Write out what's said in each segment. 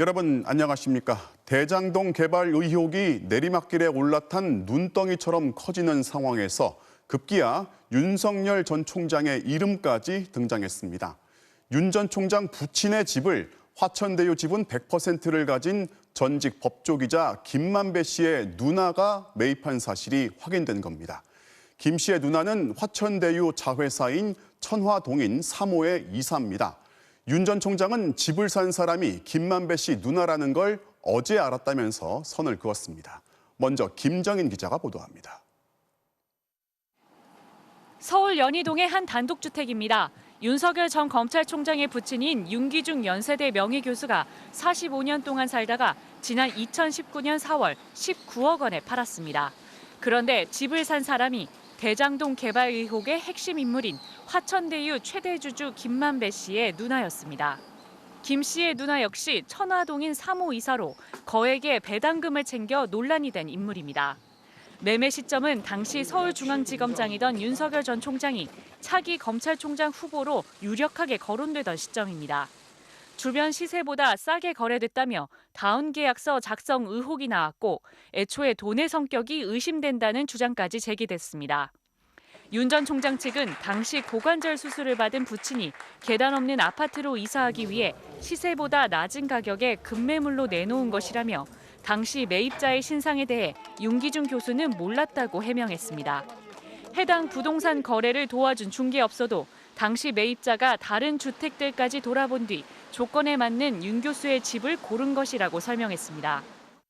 여러분 안녕하십니까? 대장동 개발 의혹이 내리막길에 올라탄 눈덩이처럼 커지는 상황에서 급기야 윤석열 전 총장의 이름까지 등장했습니다. 윤 전 총장 부친의 집을 화천대유 지분 100%를 가진 전직 법조기자 김만배 씨의 누나가 매입한 사실이 확인된 겁니다. 김 씨의 누나는 화천대유 자회사인 천화동인 3호의 이사입니다. 윤 전 총장은 집을 산 사람이 김만배 씨 누나라는 걸 어제 알았다면서 선을 그었습니다. 먼저 김정인 기자가 보도합니다. 서울 연희동의 한 단독주택입니다. 윤석열 전 검찰총장의 부친인 윤기중 연세대 명예교수가 45년 동안 살다가 지난 2019년 4월 19억 원에 팔았습니다. 그런데 집을 산 사람이 대장동 개발 의혹의 핵심 인물인 화천대유 최대 주주 김만배 씨의 누나였습니다. 김 씨의 누나 역시 천화동인 3호 이사로 거액의 배당금을 챙겨 논란이 된 인물입니다. 매매 시점은 당시 서울중앙지검장이던 윤석열 전 총장이 차기 검찰총장 후보로 유력하게 거론되던 시점입니다. 주변 시세보다 싸게 거래됐다며 다운계약서 작성 의혹이 나왔고 애초에 돈의 성격이 의심된다는 주장까지 제기됐습니다. 윤 전 총장 측은 당시 고관절 수술을 받은 부친이 계단 없는 아파트로 이사하기 위해 시세보다 낮은 가격에 급매물로 내놓은 것이라며 당시 매입자의 신상에 대해 윤기중 교수는 몰랐다고 해명했습니다. 해당 부동산 거래를 도와준 중개업소도 당시 매입자가 다른 주택들까지 돌아본 뒤 조건에 맞는 윤 교수의 집을 고른 것이라고 설명했습니다.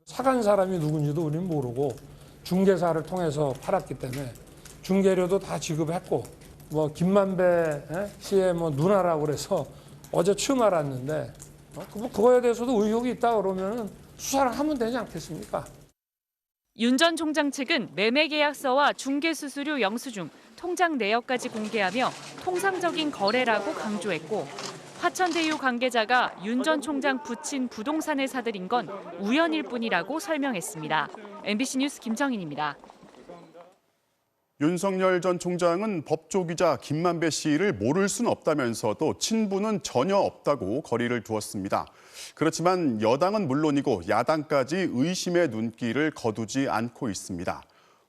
사간 사람이 누군지도 우리는 모르고 중개사를 통해서 팔았기 때문에 중개료도 다 지급했고 김만배 씨의 누나라고 그래서 어제 처음 알았는데 그거에 대해서도 의혹이 있다 그러면 수사를 하면 되지 않겠습니까? 윤 전 총장 측은 매매 계약서와 중개 수수료 영수증, 통장 내역까지 공개하며 통상적인 거래라고 강조했고 화천대유 관계자가 윤 전 총장 부친 부동산을 사들인 건 우연일 뿐이라고 설명했습니다. MBC 뉴스 김정인입니다. 윤석열 전 총장은 법조기자 김만배 씨를 모를 수는 없다면서도 친분은 전혀 없다고 거리를 두었습니다. 그렇지만 여당은 물론이고 야당까지 의심의 눈길을 거두지 않고 있습니다.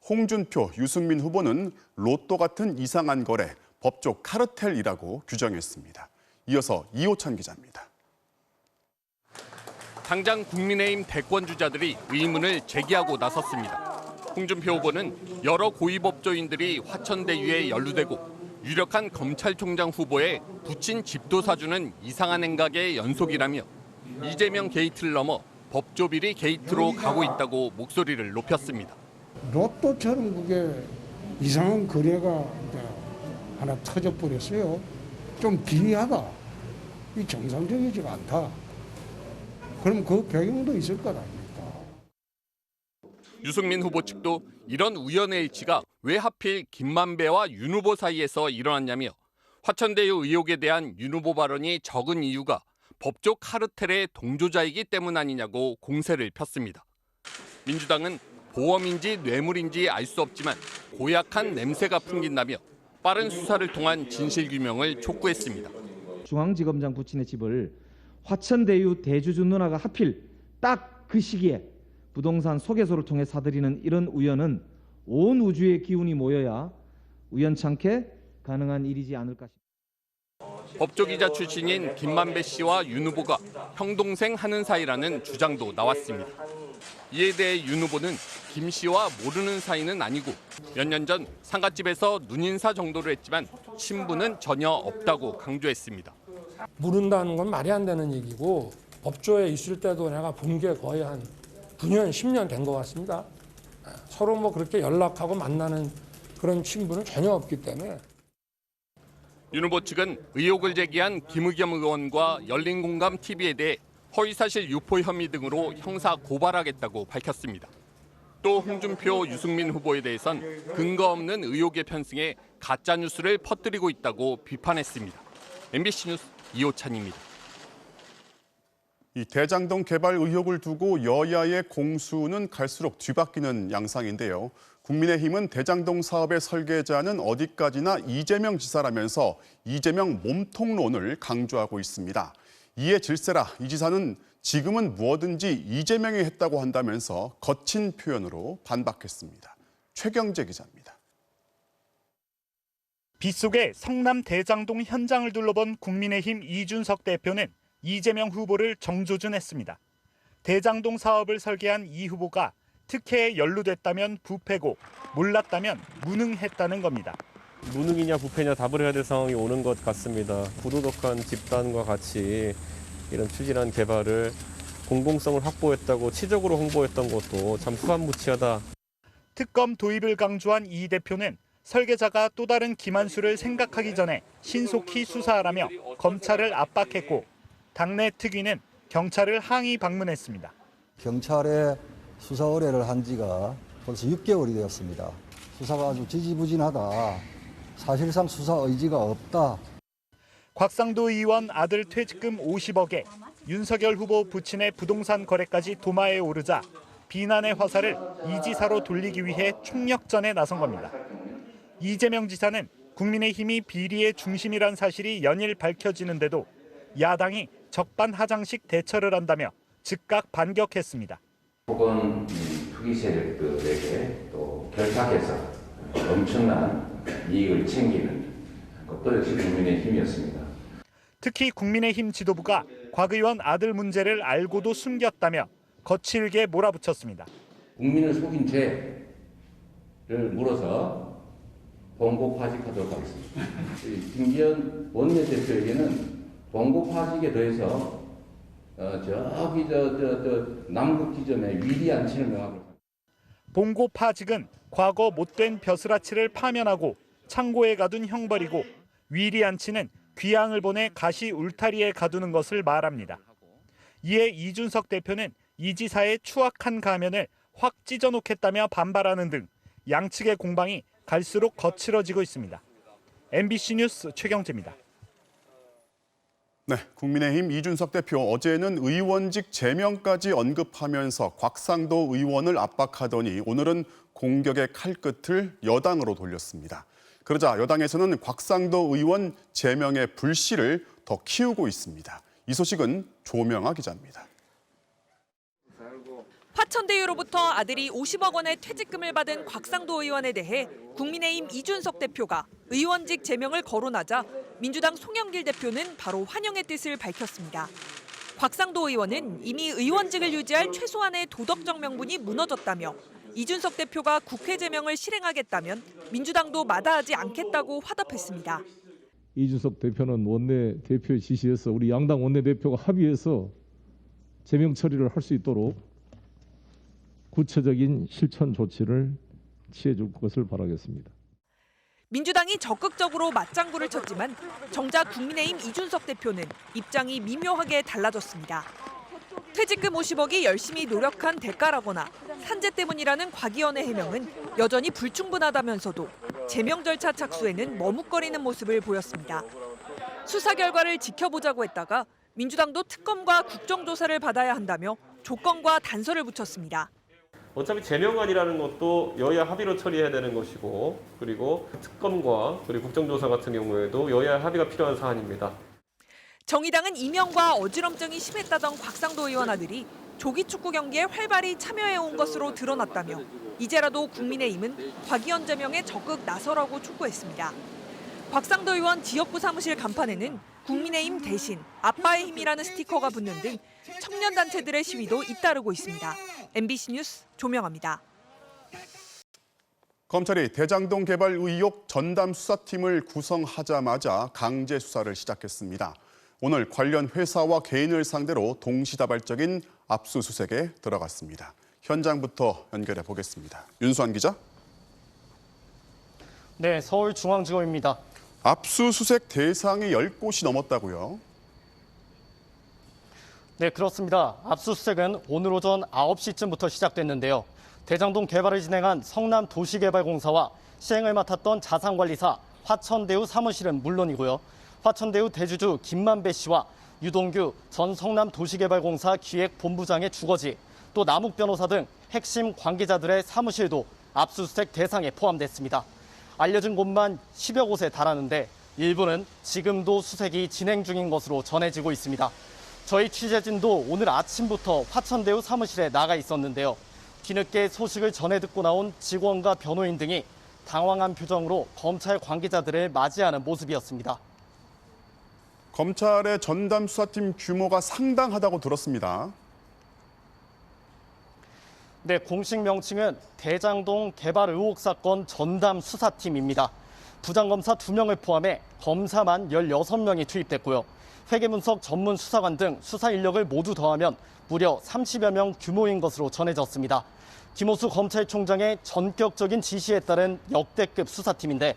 홍준표, 유승민 후보는 로또 같은 이상한 거래, 법조 카르텔이라고 규정했습니다. 이어서 이호찬 기자입니다. 당장 국민의힘 대권 주자들이 의문을 제기하고 나섰습니다. 홍준표 후보는 여러 고위법조인들이 화천대유에 연루되고 유력한 검찰총장 후보의 부친 집도 사주는 이상한 행각의 연속이라며 이재명 게이트를 넘어 법조비리 게이트로 가고 있다고 목소리를 높였습니다. 로또처럼 그게 이상한 거래가 하나 터져버렸어요. 좀 기이하다. 이 정상적이지가 않다. 그럼 그 배경도 있을 거다. 유승민 후보 측도 이런 우연의 일치가 왜 하필 김만배와 윤 후보 사이에서 일어났냐며 화천대유 의혹에 대한 윤 후보 발언이 적은 이유가 법조 카르텔의 동조자이기 때문 아니냐고 공세를 폈습니다. 민주당은 보험인지 뇌물인지 알 수 없지만 고약한 냄새가 풍긴다며 빠른 수사를 통한 진실규명을 촉구했습니다. 중앙지검장 부친의 집을 화천대유 대주주 누나가 하필 딱 그 시기에 부동산 소개소를 통해 사들이는 이런 우연은 온 우주의 기운이 모여야 우연찮게 가능한 일이지 않을까 싶습니다. 법조기자 출신인 김만배 씨와 윤 후보가 형동생 하는 사이라는 주장도 나왔습니다. 이에 대해 윤 후보는 김 씨와 모르는 사이는 아니고 몇 년 전 상갓집에서 눈인사 정도로 했지만 친분은 전혀 없다고 강조했습니다. 모른다는 건 말이 안 되는 얘기고 법조에 있을 때도 내가 본 게 거의 한 9년, 10년 된 것 같습니다. 서로 그렇게 연락하고 만나는 그런 친분은 전혀 없기 때문에. 윤 후보 측은 의혹을 제기한 김의겸 의원과 열린공감TV에 대해 허위사실 유포 혐의 등으로 형사 고발하겠다고 밝혔습니다. 또 홍준표, 유승민 후보에 대해선 근거 없는 의혹의 편승에 가짜뉴스를 퍼뜨리고 있다고 비판했습니다. MBC 뉴스 이호찬입니다. 이 대장동 개발 의혹을 두고 여야의 공수는 갈수록 뒤바뀌는 양상인데요. 국민의힘은 대장동 사업의 설계자는 어디까지나 이재명 지사라면서 이재명 몸통론을 강조하고 있습니다. 이에 질세라 이 지사는 지금은 뭐든지 이재명이 했다고 한다면서 거친 표현으로 반박했습니다. 최경재 기자입니다. 빗속의 성남 대장동 현장을 둘러본 국민의힘 이준석 대표는 이재명 후보를 정조준했습니다. 대장동 사업을 설계한 이 후보가 특혜에 연루됐다면 부패고 몰랐다면 무능했다는 겁니다. 무능이냐 부패냐 답을 해야 될 상황이 오는 것 같습니다. 부도덕한 집단과 같이 이런 추진한 개발을 공공성을 확보했다고 치적으로 홍보했던 것도 참 후한무치하다. 특검 도입을 강조한 이 대표는 설계자가 또 다른 기만수를 생각하기 전에 신속히 수사하라며 검찰을 압박했고 당내 특위는 경찰을 항의 방문했습니다. 경찰에 수사 의뢰를 한 지가 벌써 6개월이 되었습니다. 수사가 아주 지지부진하다. 사실상 수사 의지가 없다. 곽상도 의원 아들 퇴직금 50억에 윤석열 후보 부친의 부동산 거래까지 도마에 오르자 비난의 화살을 이 지사로 돌리기 위해 총력전에 나선 겁니다. 이재명 지사는 국민의힘이 비리의 중심이란 사실이 연일 밝혀지는데도 야당이 적반하장식 대처를 한다며 즉각 반격했습니다. 혹은 투기 세력들에게 또 결탁해서 엄청난 이익을 챙기는 것도 역시 국민의힘이었습니다. 특히 국민의힘 지도부가 곽 의원 아들 문제를 알고도 숨겼다며 거칠게 몰아붙였습니다. 국민을 속인 죄를 물어서 봉고파직하도록 하겠습니다. 김기현 원내대표에게는 봉고파직에 더해서 저기 남극 지점에 위리안치를 명하고. 봉고파직은 과거 못된 벼슬아치를 파면하고 창고에 가둔 형벌이고 위리안치는 귀양을 보내 가시 울타리에 가두는 것을 말합니다. 이에 이준석 대표는 이 지사의 추악한 가면을 확 찢어놓겠다며 반발하는 등 양측의 공방이 갈수록 거칠어지고 있습니다. MBC 뉴스 최경재입니다. 네, 국민의힘 이준석 대표 어제는 의원직 제명까지 언급하면서 곽상도 의원을 압박하더니 오늘은 공격의 칼끝을 여당으로 돌렸습니다. 그러자 여당에서는 곽상도 의원 제명의 불씨를 더 키우고 있습니다. 이 소식은 조명아 기자입니다. 화천대유로부터 아들이 50억 원의 퇴직금을 받은 곽상도 의원에 대해 국민의힘 이준석 대표가 의원직 제명을 거론하자 민주당 송영길 대표는 바로 환영의 뜻을 밝혔습니다. 곽상도 의원은 이미 의원직을 유지할 최소한의 도덕적 명분이 무너졌다며 이준석 대표가 국회 제명을 실행하겠다면 민주당도 마다하지 않겠다고 화답했습니다. 이준석 대표는 원내대표의 지시에서 우리 양당 원내대표가 합의해서 제명 처리를 할 수 있도록 구체적인 실천 조치를 취해 줄 것을 바라겠습니다. 민주당이 적극적으로 맞장구를 쳤지만 정작 국민의힘 이준석 대표는 입장이 미묘하게 달라졌습니다. 퇴직금 50억이 열심히 노력한 대가라거나 산재 때문이라는 곽 의원의 해명은 여전히 불충분하다면서도 제명 절차 착수에는 머뭇거리는 모습을 보였습니다. 수사 결과를 지켜보자고 했다가 민주당도 특검과 국정조사를 받아야 한다며 조건과 단서를 붙였습니다. 어차피 제명안이라는 것도 여야 합의로 처리해야 되는 것이고 그리고 특검과 그리고 국정조사 같은 경우에도 여야 합의가 필요한 사안입니다. 정의당은 이명과 어지럼증이 심했다던 곽상도 의원 아들이 조기축구 경기에 활발히 참여해온 것으로 드러났다며 이제라도 국민의힘은 곽 의원 제명에 적극 나서라고 촉구했습니다. 곽상도 의원 지역구 사무실 간판에는 국민의힘 대신 아빠의 힘이라는 스티커가 붙는 등 청년단체들의 시위도 잇따르고 있습니다. MBC 뉴스 조명아입니다. 검찰이 대장동 개발 의혹 전담 수사팀을 구성하자마자 강제 수사를 시작했습니다. 오늘 관련 회사와 개인을 상대로 동시다발적인 압수수색에 들어갔습니다. 현장부터 연결해 보겠습니다. 윤수환 기자. 네, 서울중앙지검입니다. 압수수색 대상이 10곳이 넘었다고요? 네, 그렇습니다. 압수수색은 오늘 오전 9시쯤부터 시작됐는데요. 대장동 개발을 진행한 성남도시개발공사와 시행을 맡았던 자산관리사 화천대유 사무실은 물론이고요. 화천대유 대주주 김만배 씨와 유동규 전 성남도시개발공사 기획본부장의 주거지, 또 남욱 변호사 등 핵심 관계자들의 사무실도 압수수색 대상에 포함됐습니다. 알려진 곳만 10여 곳에 달하는데 일부는 지금도 수색이 진행 중인 것으로 전해지고 있습니다. 저희 취재진도 오늘 아침부터 화천대유 사무실에 나가 있었는데요. 뒤늦게 소식을 전해 듣고 나온 직원과 변호인 등이 당황한 표정으로 검찰 관계자들을 맞이하는 모습이었습니다. 검찰의 전담 수사팀 규모가 상당하다고 들었습니다. 네, 공식 명칭은 대장동 개발 의혹 사건 전담 수사팀입니다. 부장검사 2명을 포함해 검사만 16명이 투입됐고요. 회계분석 전문 수사관 등 수사 인력을 모두 더하면 무려 30여 명 규모인 것으로 전해졌습니다. 김호수 검찰총장의 전격적인 지시에 따른 역대급 수사팀인데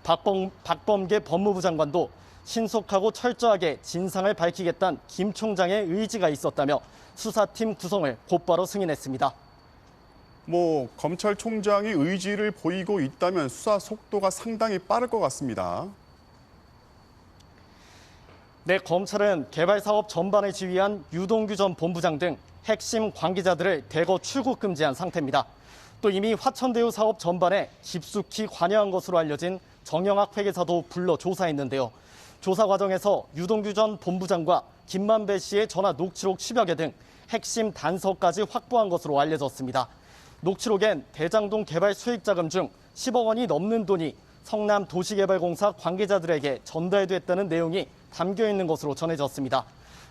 박범계 법무부 장관도 신속하고 철저하게 진상을 밝히겠다는 김 총장의 의지가 있었다며 수사팀 구성을 곧바로 승인했습니다. 검찰총장이 의지를 보이고 있다면 수사 속도가 상당히 빠를 것 같습니다. 네, 검찰은 개발 사업 전반을 지휘한 유동규 전 본부장 등 핵심 관계자들을 대거 출국 금지한 상태입니다. 또 이미 화천대유 사업 전반에 깊숙이 관여한 것으로 알려진 정영학 회계사도 불러 조사했는데요. 조사 과정에서 유동규 전 본부장과 김만배 씨의 전화 녹취록 10여 개 등 핵심 단서까지 확보한 것으로 알려졌습니다. 녹취록엔 대장동 개발 수익 자금 중 10억 원이 넘는 돈이 성남 도시개발공사 관계자들에게 전달됐다는 내용이 담겨 있는 것으로 전해졌습니다.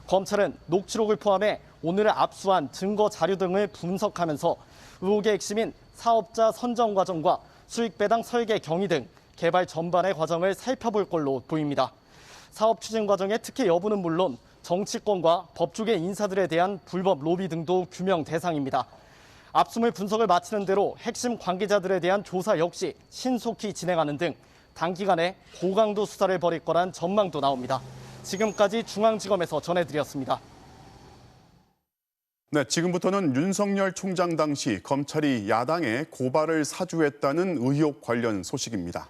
검찰은 녹취록을 포함해 오늘 압수한 증거 자료 등을 분석하면서 의혹의 핵심인 사업자 선정 과정과 수익 배당 설계 경위 등 개발 전반의 과정을 살펴볼 걸로 보입니다. 사업 추진 과정의 특혜 여부는 물론 정치권과 법조계 인사들에 대한 불법 로비 등도 규명 대상입니다. 압수물 분석을 마치는 대로 핵심 관계자들에 대한 조사 역시 신속히 진행하는 등 단기간에 고강도 수사를 벌일 거란 전망도 나옵니다. 지금까지 중앙지검에서 전해드렸습니다. 네, 지금부터는 윤석열 총장 당시 검찰이 야당에 고발을 사주했다는 의혹 관련 소식입니다.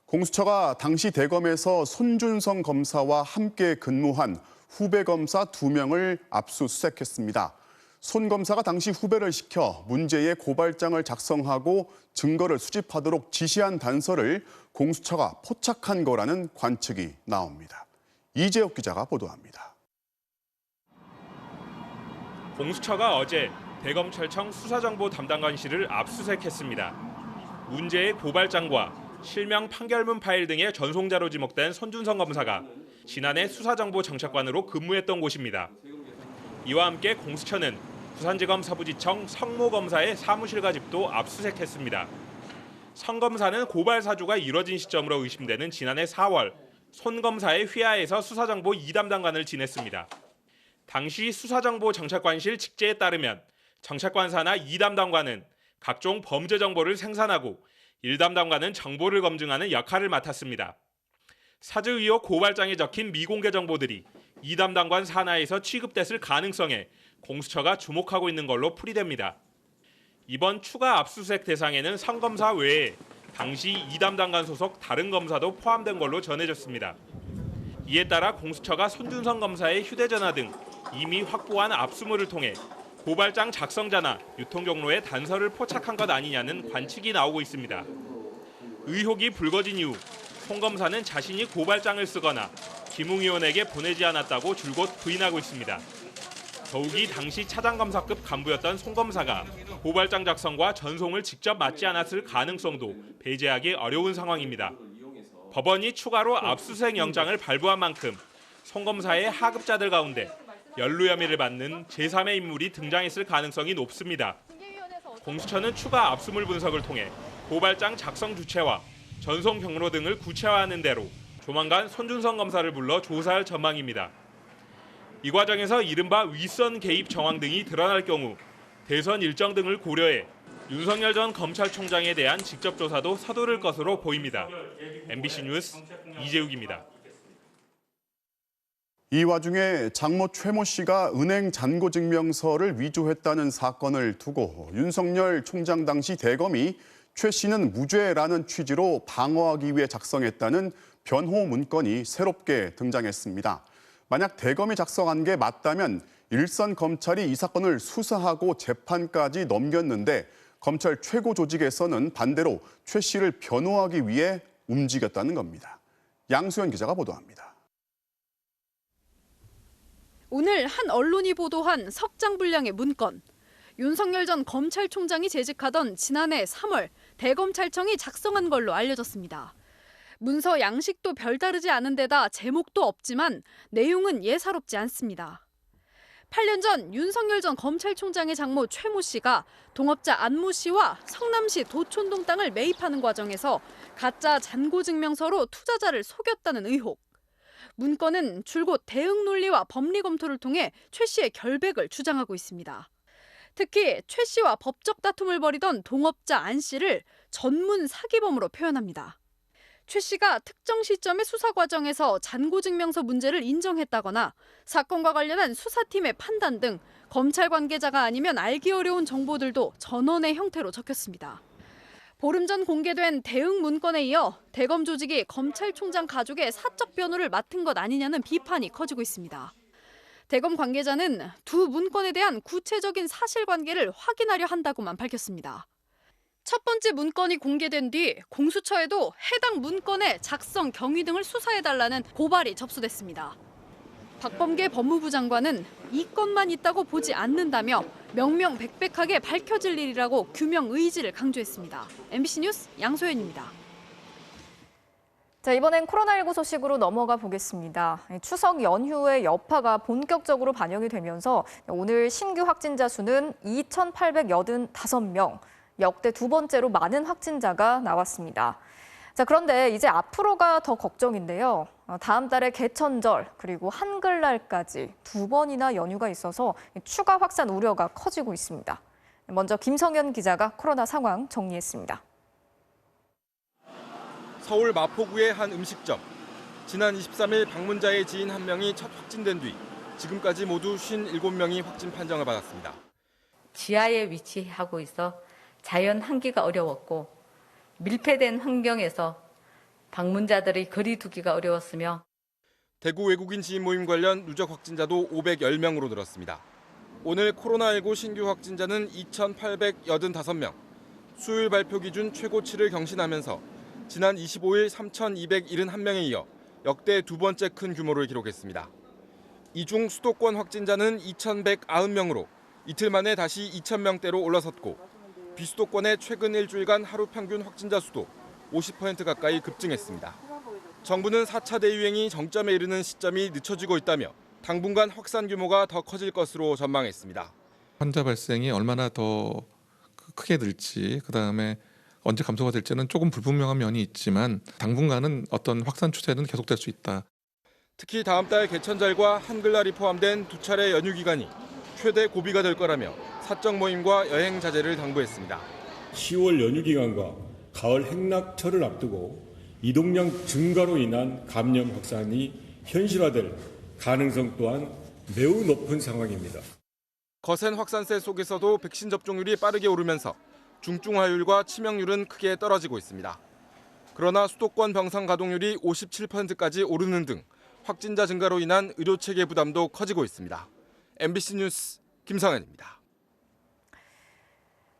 공수처가 당시 대검에서 손준성 검사와 함께 근무한 후배 검사 2명을 압수수색했습니다. 손 검사가 당시 후배를 시켜 문제의 고발장을 작성하고 증거를 수집하도록 지시한 단서를 공수처가 포착한 거라는 관측이 나옵니다. 이재욱 기자가 보도합니다. 공수처가 어제 대검찰청 수사정보 담당관실을 압수수색했습니다. 문제의 고발장과 실명 판결문 파일 등의 전송자로 지목된 손준성 검사가 지난해 수사정보 정책관으로 근무했던 곳입니다. 이와 함께 공수처는 부산지검 서부지청 성모 검사의 사무실과 집도 압수수색했습니다. 성 검사는 고발 사주가 이뤄진 시점으로 의심되는 지난해 4월 손 검사의 휘하에서 수사정보 2담당관을 지냈습니다. 당시 수사정보 정책관실 직제에 따르면 정책관사나 2담당관은 각종 범죄 정보를 생산하고 1담당관은 정보를 검증하는 역할을 맡았습니다. 사주 의혹 고발장에 적힌 미공개 정보들이 2담당관 산하에서 취급됐을 가능성에 공수처가 주목하고 있는 걸로 풀이됩니다. 이번 추가 압수수색 대상에는 성 검사 외에 당시 2담당관 소속 다른 검사도 포함된 걸로 전해졌습니다. 이에 따라 공수처가 손준성 검사의 휴대전화 등 이미 확보한 압수물을 통해 고발장 작성자나 유통 경로의 단서를 포착한 것 아니냐는 관측이 나오고 있습니다. 의혹이 불거진 이후 손 검사는 자신이 고발장을 쓰거나 김웅 의원에게 보내지 않았다고 줄곧 부인하고 있습니다. 더욱이 당시 차장검사급 간부였던 손 검사가 고발장 작성과 전송을 직접 맡지 않았을 가능성도 배제하기 어려운 상황입니다. 법원이 추가로 압수수색 영장을 발부한 만큼 손 검사의 하급자들 가운데 연루 혐의를 받는 제3의 인물이 등장했을 가능성이 높습니다. 공수처는 추가 압수물 분석을 통해 고발장 작성 주체와 전송 경로 등을 구체화하는 대로 조만간 손준성 검사를 불러 조사할 전망입니다. 이 과정에서 이른바 윗선 개입 정황 등이 드러날 경우 대선 일정 등을 고려해 윤석열 전 검찰총장에 대한 직접 조사도 서두를 것으로 보입니다. MBC 뉴스 이재욱입니다. 이 와중에 장모 최모 씨가 은행 잔고증명서를 위조했다는 사건을 두고 윤석열 총장 당시 대검이 최 씨는 무죄라는 취지로 방어하기 위해 작성했다는 변호 문건이 새롭게 등장했습니다. 만약 대검이 작성한 게 맞다면 일선 검찰이 이 사건을 수사하고 재판까지 넘겼는데 검찰 최고 조직에서는 반대로 최 씨를 변호하기 위해 움직였다는 겁니다. 양수연 기자가 보도합니다. 오늘 한 언론이 보도한 석장 분량의 문건. 윤석열 전 검찰총장이 재직하던 지난해 3월 대검찰청이 작성한 걸로 알려졌습니다. 문서 양식도 별다르지 않은 데다 제목도 없지만 내용은 예사롭지 않습니다. 8년 전 윤석열 전 검찰총장의 장모 최모 씨가 동업자 안모 씨와 성남시 도촌동 땅을 매입하는 과정에서 가짜 잔고증명서로 투자자를 속였다는 의혹. 문건은 줄곧 대응 논리와 법리 검토를 통해 최 씨의 결백을 주장하고 있습니다. 특히 최 씨와 법적 다툼을 벌이던 동업자 안 씨를 전문 사기범으로 표현합니다. 최 씨가 특정 시점의 수사 과정에서 잔고증명서 문제를 인정했다거나 사건과 관련한 수사팀의 판단 등 검찰 관계자가 아니면 알기 어려운 정보들도 전원의 형태로 적혔습니다. 보름 전 공개된 대응 문건에 이어 대검 조직이 검찰총장 가족의 사적 변호를 맡은 것 아니냐는 비판이 커지고 있습니다. 대검 관계자는 두 문건에 대한 구체적인 사실관계를 확인하려 한다고만 밝혔습니다. 첫 번째 문건이 공개된 뒤 공수처에도 해당 문건의 작성 경위 등을 수사해달라는 고발이 접수됐습니다. 박범계 법무부 장관은 이 건만 있다고 보지 않는다며 명명백백하게 밝혀질 일이라고 규명 의지를 강조했습니다. MBC 뉴스 양소연입니다. 자, 이번엔 코로나19 소식으로 넘어가 보겠습니다. 추석 연휴의 여파가 본격적으로 반영이 되면서 오늘 신규 확진자 수는 2,885명, 역대 두 번째로 많은 확진자가 나왔습니다. 자, 그런데 이제 앞으로가 더 걱정인데요. 다음 달에 개천절 그리고 한글날까지 두 번이나 연휴가 있어서 추가 확산 우려가 커지고 있습니다. 먼저 김성현 기자가 코로나 상황 정리했습니다. 서울 마포구의 한 음식점. 지난 23일 방문자의 지인 한 명이 첫 확진된 뒤 지금까지 모두 57명이 확진 판정을 받았습니다. 지하에 위치하고 있어 자연 환기가 어려웠고 밀폐된 환경에서 방문자들의 거리 두기가 어려웠으며 대구 외국인 지인 모임 관련 누적 확진자도 510명으로 늘었습니다. 오늘 코로나19 신규 확진자는 2,885명, 수요일 발표 기준 최고치를 경신하면서 지난 25일 3,271명에 이어 역대 두 번째 큰 규모를 기록했습니다. 이 중 수도권 확진자는 2,190명으로 이틀 만에 다시 2,000명대로 올라섰고 비수도권의 최근 일주일간 하루 평균 확진자 수도 50% 가까이 급증했습니다. 정부는 4차 대유행이 정점에 이르는 시점이 늦춰지고 있다며 당분간 확산 규모가 더 커질 것으로 전망했습니다. 환자 발생이 얼마나 더 크게 늘지, 그다음에 언제 감소가 될지는 조금 불분명한 면이 있지만 당분간은 어떤 확산 추세는 계속될 수 있다. 특히 다음 달 개천절과 한글날이 포함된 두 차례 연휴 기간이 최대 고비가 될 거라며 사적 모임과 여행 자제를 당부했습니다. 10월 연휴 기간과 가을 행락철을 앞두고 이동량 증가로 인한 감염 확산이 현실화될 가능성 또한 매우 높은 상황입니다. 거센 확산세 속에서도 백신 접종률이 빠르게 오르면서 중증화율과 치명률은 크게 떨어지고 있습니다. 그러나 수도권 병상 가동률이 57%까지 오르는 등 확진자 증가로 인한 의료체계 부담도 커지고 있습니다. MBC 뉴스 김성현입니다.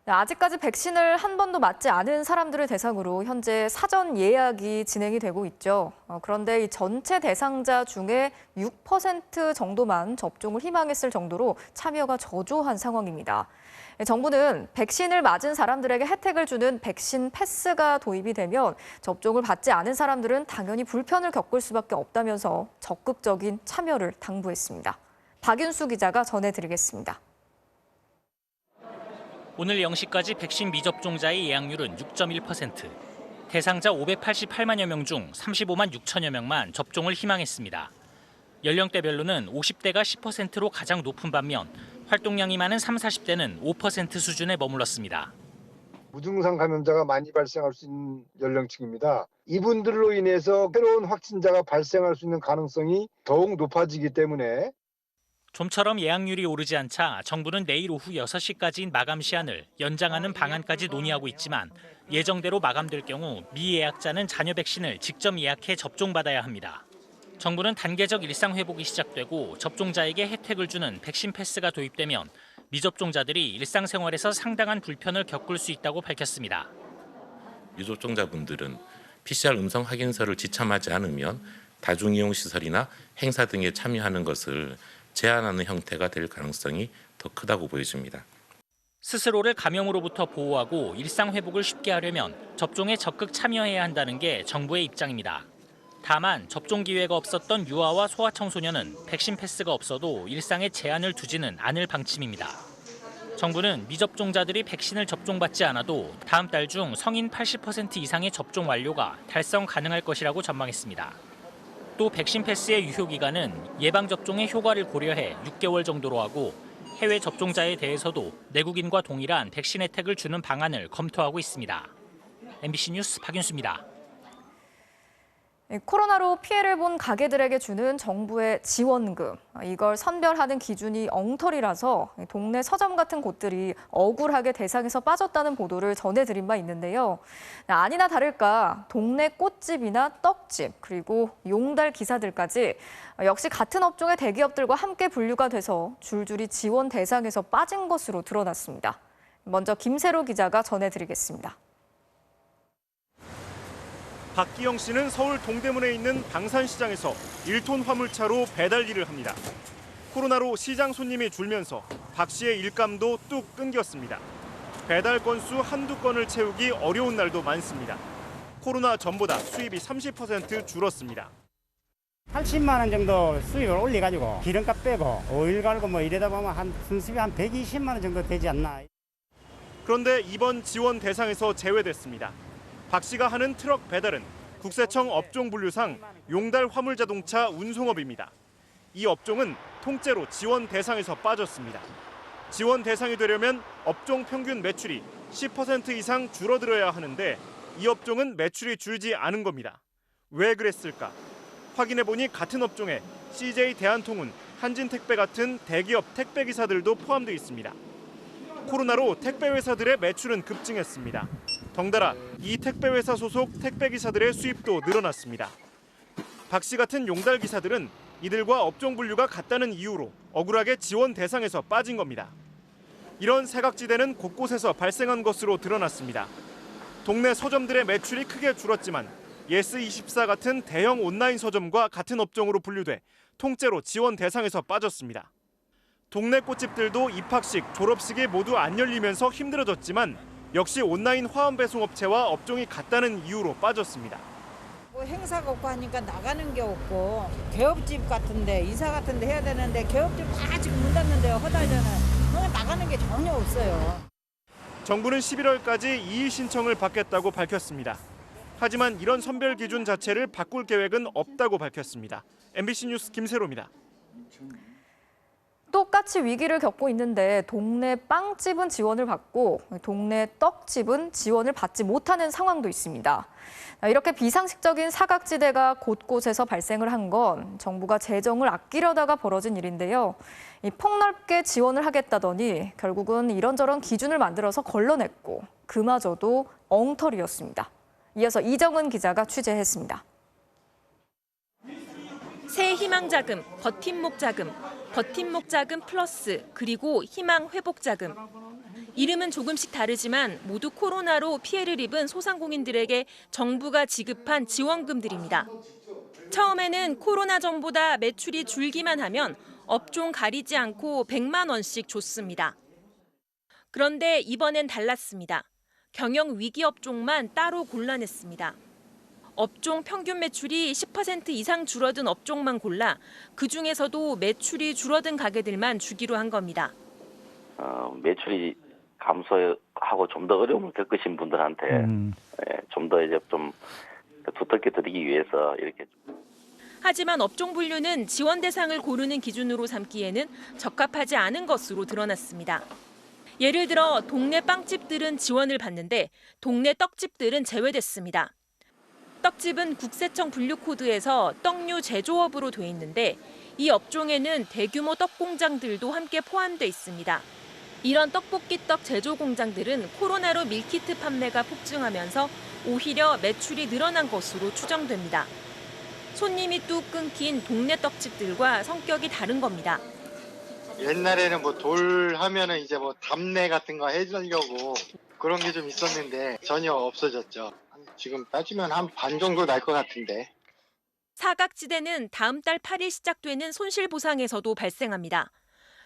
아직까지 백신을 한 번도 맞지 않은 사람들을 대상으로 현재 사전 예약이 진행이 되고 있죠. 그런데 이 전체 대상자 중에 6% 정도만 접종을 희망했을 정도로 참여가 저조한 상황입니다. 정부는 백신을 맞은 사람들에게 혜택을 주는 백신 패스가 도입이 되면 접종을 받지 않은 사람들은 당연히 불편을 겪을 수밖에 없다면서 적극적인 참여를 당부했습니다. 박윤수 기자가 전해드리겠습니다. 오늘 0시까지 백신 미접종자의 예약률은 6.1%. 대상자 588만여 명 중 35만 6천여 명만 접종을 희망했습니다. 연령대별로는 50대가 10%로 가장 높은 반면 활동량이 많은 30, 40대는 5% 수준에 머물렀습니다. 무증상 감염자가 많이 발생할 수 있는 연령층입니다. 이분들로 인해서 새로운 확진자가 발생할 수 있는 가능성이 더욱 높아지기 때문에 좀처럼 예약률이 오르지 않자 정부는 내일 오후 6시까지인 마감 시한을 연장하는 방안까지 논의하고 있지만 예정대로 마감될 경우 미예약자는 잔여 백신을 직접 예약해 접종받아야 합니다. 정부는 단계적 일상 회복이 시작되고 접종자에게 혜택을 주는 백신 패스가 도입되면 미접종자들이 일상생활에서 상당한 불편을 겪을 수 있다고 밝혔습니다. 미접종자분들은 PCR 음성 확인서를 지참하지 않으면 다중이용시설이나 행사 등에 참여하는 것을 제한하는 형태가 될 가능성이 더 크다고 보여집니다. 스스로를 감염으로부터 보호하고 일상 회복을 쉽게 하려면 접종에 적극 참여해야 한다는 게 정부의 입장입니다. 다만 접종 기회가 없었던 유아와 소아청소년은 백신 패스가 없어도 일상에 제한을 두지는 않을 방침입니다. 정부는 미접종자들이 백신을 접종받지 않아도 다음 달 중 성인 80% 이상의 접종 완료가 달성 가능할 것이라고 전망했습니다. 또 백신 패스의 유효 기간은 예방접종의 효과를 고려해 6개월 정도로 하고 해외 접종자에 대해서도 내국인과 동일한 백신 혜택을 주는 방안을 검토하고 있습니다. MBC 뉴스 박윤수입니다. 코로나로 피해를 본 가게들에게 주는 정부의 지원금. 이걸 선별하는 기준이 엉터리라서 동네 서점 같은 곳들이 억울하게 대상에서 빠졌다는 보도를 전해드린 바 있는데요. 아니나 다를까 동네 꽃집이나 떡집 그리고 용달 기사들까지 역시 같은 업종의 대기업들과 함께 분류가 돼서 줄줄이 지원 대상에서 빠진 것으로 드러났습니다. 먼저 김세로 기자가 전해드리겠습니다. 박기영 씨는 서울 동대문에 있는 방산시장에서 1톤 화물차로 배달 일을 합니다. 코로나로 시장 손님이 줄면서 박 씨의 일감도 뚝 끊겼습니다. 배달 건수 한두 건을 채우기 어려운 날도 많습니다. 코로나 전보다 수입이 30% 줄었습니다. 80만 원 정도 수입을 올려가지고 기름값 빼고 오일 갈고 뭐 이러다 보면 한 순수입이 한 120만 원 정도 되지 않나. 그런데 이번 지원 대상에서 제외됐습니다. 박 씨가 하는 트럭 배달은 국세청 업종 분류상 용달 화물자동차 운송업입니다. 이 업종은 통째로 지원 대상에서 빠졌습니다. 지원 대상이 되려면 업종 평균 매출이 10% 이상 줄어들어야 하는데 이 업종은 매출이 줄지 않은 겁니다. 왜 그랬을까? 확인해보니 같은 업종에 CJ 대한통운, 한진택배 같은 대기업 택배기사들도 포함되어 있습니다. 코로나로 택배회사들의 매출은 급증했습니다. 덩달아 이 택배회사 소속 택배기사들의 수입도 늘어났습니다. 박 씨 같은 용달 기사들은 이들과 업종 분류가 같다는 이유로 억울하게 지원 대상에서 빠진 겁니다. 이런 사각지대는 곳곳에서 발생한 것으로 드러났습니다. 동네 서점들의 매출이 크게 줄었지만 예스24 같은 대형 온라인 서점과 같은 업종으로 분류돼 통째로 지원 대상에서 빠졌습니다. 동네 꽃집들도 입학식, 졸업식이 모두 안 열리면서 힘들어졌지만 역시 온라인 화환 배송업체와 업종이 같다는 이유로 빠졌습니다. 뭐 행사가 없고 하니까 나가는 게 없고 개업집 같은데 이사 같은데 해야 되는데 개업집 다 지금 문 닫는데요. 허달잖아요. 나가는 게 전혀 없어요. 정부는 11월까지 이의 신청을 받겠다고 밝혔습니다. 하지만 이런 선별 기준 자체를 바꿀 계획은 없다고 밝혔습니다. MBC 뉴스 김세로입니다. 똑같이 위기를 겪고 있는데 동네 빵집은 지원을 받고 동네 떡집은 지원을 받지 못하는 상황도 있습니다. 이렇게 비상식적인 사각지대가 곳곳에서 발생을 한 건 정부가 재정을 아끼려다가 벌어진 일인데요. 폭넓게 지원을 하겠다더니 결국은 이런저런 기준을 만들어서 걸러냈고 그마저도 엉터리였습니다. 이어서 이정은 기자가 취재했습니다. 새 희망 자금, 버팀목 자금, 버팀목 자금 플러스 그리고 희망 회복 자금. 이름은 조금씩 다르지만 모두 코로나로 피해를 입은 소상공인들에게 정부가 지급한 지원금들입니다. 처음에는 코로나 전보다 매출이 줄기만 하면 업종 가리지 않고 100만 원씩 줬습니다. 그런데 이번엔 달랐습니다. 경영 위기 업종만 따로 골라냈습니다. 업종 평균 매출이 10% 이상 줄어든 업종만 골라 그중에서도 매출이 줄어든 가게들만 주기로 한 겁니다. 매출이 감소하고 좀 더 어려움을 겪으신 분들한테 좀 더 이제 좀 두텁게 드리기 위해서 이렇게. 하지만 업종 분류는 지원 대상을 고르는 기준으로 삼기에는 적합하지 않은 것으로 드러났습니다. 예를 들어 동네 빵집들은 지원을 받는데 동네 떡집들은 제외됐습니다. 떡집은 국세청 분류 코드에서 떡류 제조업으로 돼 있는데 이 업종에는 대규모 떡 공장들도 함께 포함돼 있습니다. 이런 떡볶이 떡 제조 공장들은 코로나로 밀키트 판매가 폭증하면서 오히려 매출이 늘어난 것으로 추정됩니다. 손님이 뚝 끊긴 동네 떡집들과 성격이 다른 겁니다. 옛날에는 뭐 돌 하면은 이제 뭐 답례 같은 거 해주려고 그런 게 좀 있었는데 전혀 없어졌죠. 지금 따지면 한 반 정도 날 것 같은데. 사각지대는 다음 달 8일 시작되는 손실보상에서도 발생합니다.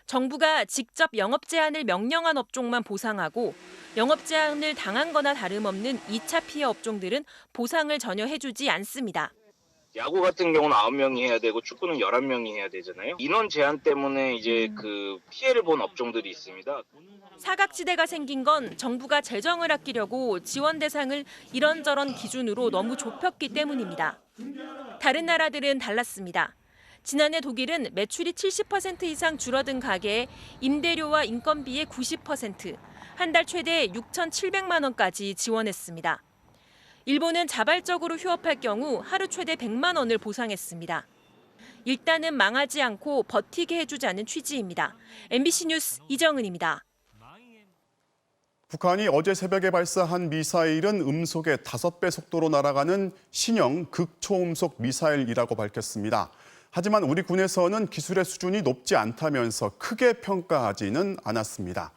정부가 직접 영업 제한을 명령한 업종만 보상하고 영업 제한을 당한 거나 다름없는 2차 피해 업종들은 보상을 전혀 해주지 않습니다. 야구 같은 경우는 9명이 해야 되고 축구는 11명이 해야 되잖아요. 인원 제한 때문에 이제 그 피해를 본 업종들이 있습니다. 사각지대가 생긴 건 정부가 재정을 아끼려고 지원 대상을 이런저런 기준으로 너무 좁혔기 때문입니다. 다른 나라들은 달랐습니다. 지난해 독일은 매출이 70% 이상 줄어든 가게에 임대료와 인건비의 90%, 한 달 최대 6,700만 원까지 지원했습니다. 일본은 자발적으로 휴업할 경우 하루 최대 100만 원을 보상했습니다. 일단은 망하지 않고 버티게 해주자는 취지입니다. MBC 뉴스 이정은입니다. 북한이 어제 새벽에 발사한 미사일은 음속의 5배 속도로 날아가는 신형 극초음속 미사일이라고 밝혔습니다. 하지만 우리 군에서는 기술의 수준이 높지 않다면서 크게 평가하지는 않았습니다.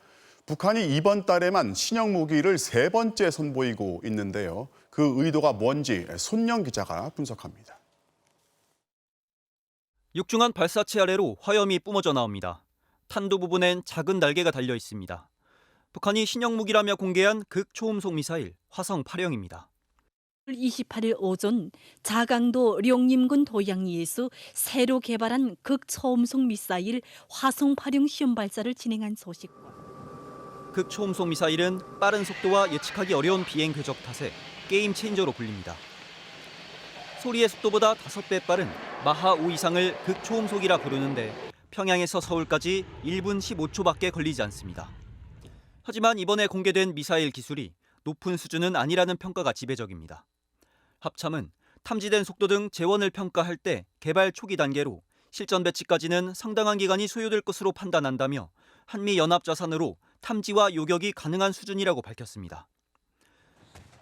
북한이 이번 달에만 신형 무기를 3번째 선보이고 있는데요. 그 의도가 뭔지 손영 기자가 분석합니다. 육중한 발사체 아래로 화염이 뿜어져 나옵니다. 탄도 부분엔 작은 날개가 달려 있습니다. 북한이 신형 무기라며 공개한 극초음속 미사일 화성 8형입니다. 28일 오전 자강도 룡림군 도양리에서 새로 개발한 극초음속 미사일 화성 8형 시험 발사를 진행한 소식과 극초음속 미사일은 빠른 속도와 예측하기 어려운 비행 궤적 탓에 게임 체인저로 불립니다. 소리의 속도보다 5배 빠른 마하 5 이상을 극초음속이라 부르는데 평양에서 서울까지 1분 15초밖에 걸리지 않습니다. 하지만 이번에 공개된 미사일 기술이 높은 수준은 아니라는 평가가 지배적입니다. 합참은 탐지된 속도 등 재원을 평가할 때 개발 초기 단계로 실전 배치까지는 상당한 기간이 소요될 것으로 판단한다며 한미 연합 자산으로 탐지와 요격이 가능한 수준이라고 밝혔습니다.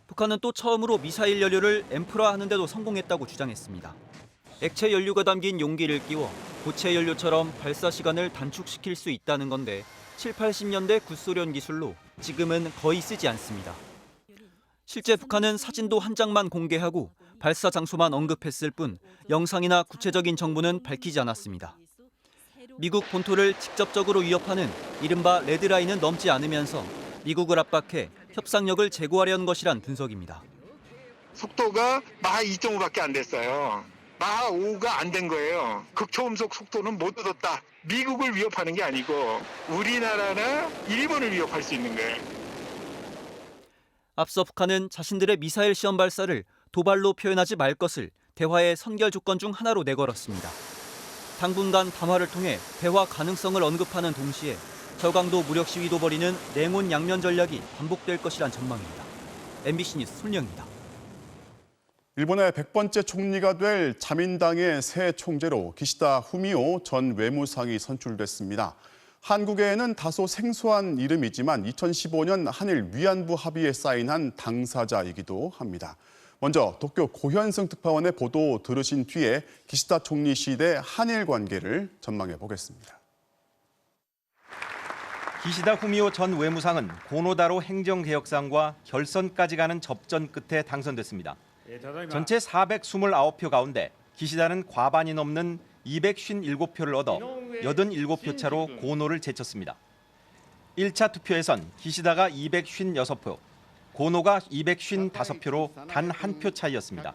북한은 또 처음으로 미사일 연료를 앰프화하는 데도 성공했다고 주장했습니다. 액체 연료가 담긴 용기를 끼워 고체 연료처럼 발사 시간을 단축시킬 수 있다는 건데 7, 80년대 구소련 기술로 지금은 거의 쓰지 않습니다. 실제 북한은 사진도 한 장만 공개하고 발사 장소만 언급했을 뿐 영상이나 구체적인 정보는 밝히지 않았습니다. 미국 본토를 직접적으로 위협하는 이른바 레드라인은 넘지 않으면서 미국을 압박해 협상력을 제고하려는 것이란 분석입니다. 속도가 마하 2.5밖에 안 됐어요. 마하 5가 안 된 거예요. 극초음속 속도는 못 얻었다. 미국을 위협하는 게 아니고 우리나라나 일본을 위협할 수 있는 거예요. 앞서 북한은 자신들의 미사일 시험 발사를 도발로 표현하지 말 것을 대화의 선결 조건 중 하나로 내걸었습니다. 당분간 담화를 통해 대화 가능성을 언급하는 동시에 저강도 무력 시위도 벌이는 냉온 양면 전략이 반복될 것이란 전망입니다. MBC 뉴스 손영입니다. 일본의 100번째 총리가 될 자민당의 새 총재로 기시다 후미오 전 외무상이 선출됐습니다. 한국에는 다소 생소한 이름이지만 2015년 한일 위안부 합의에 사인한 당사자이기도 합니다. 먼저 도쿄 고현승 특파원의 보도 들으신 뒤에 기시다 총리 시대 한일 관계를 전망해 보겠습니다. 기시다 후미오 전 외무상은 고노다로 행정개혁상과 결선까지 가는 접전 끝에 당선됐습니다. 전체 429표 가운데 기시다는 과반이 넘는 257표를 얻어 87표 차로 고노를 제쳤습니다. 1차 투표에선 기시다가 256표, 고노가 255표로 단 한 표 차이였습니다.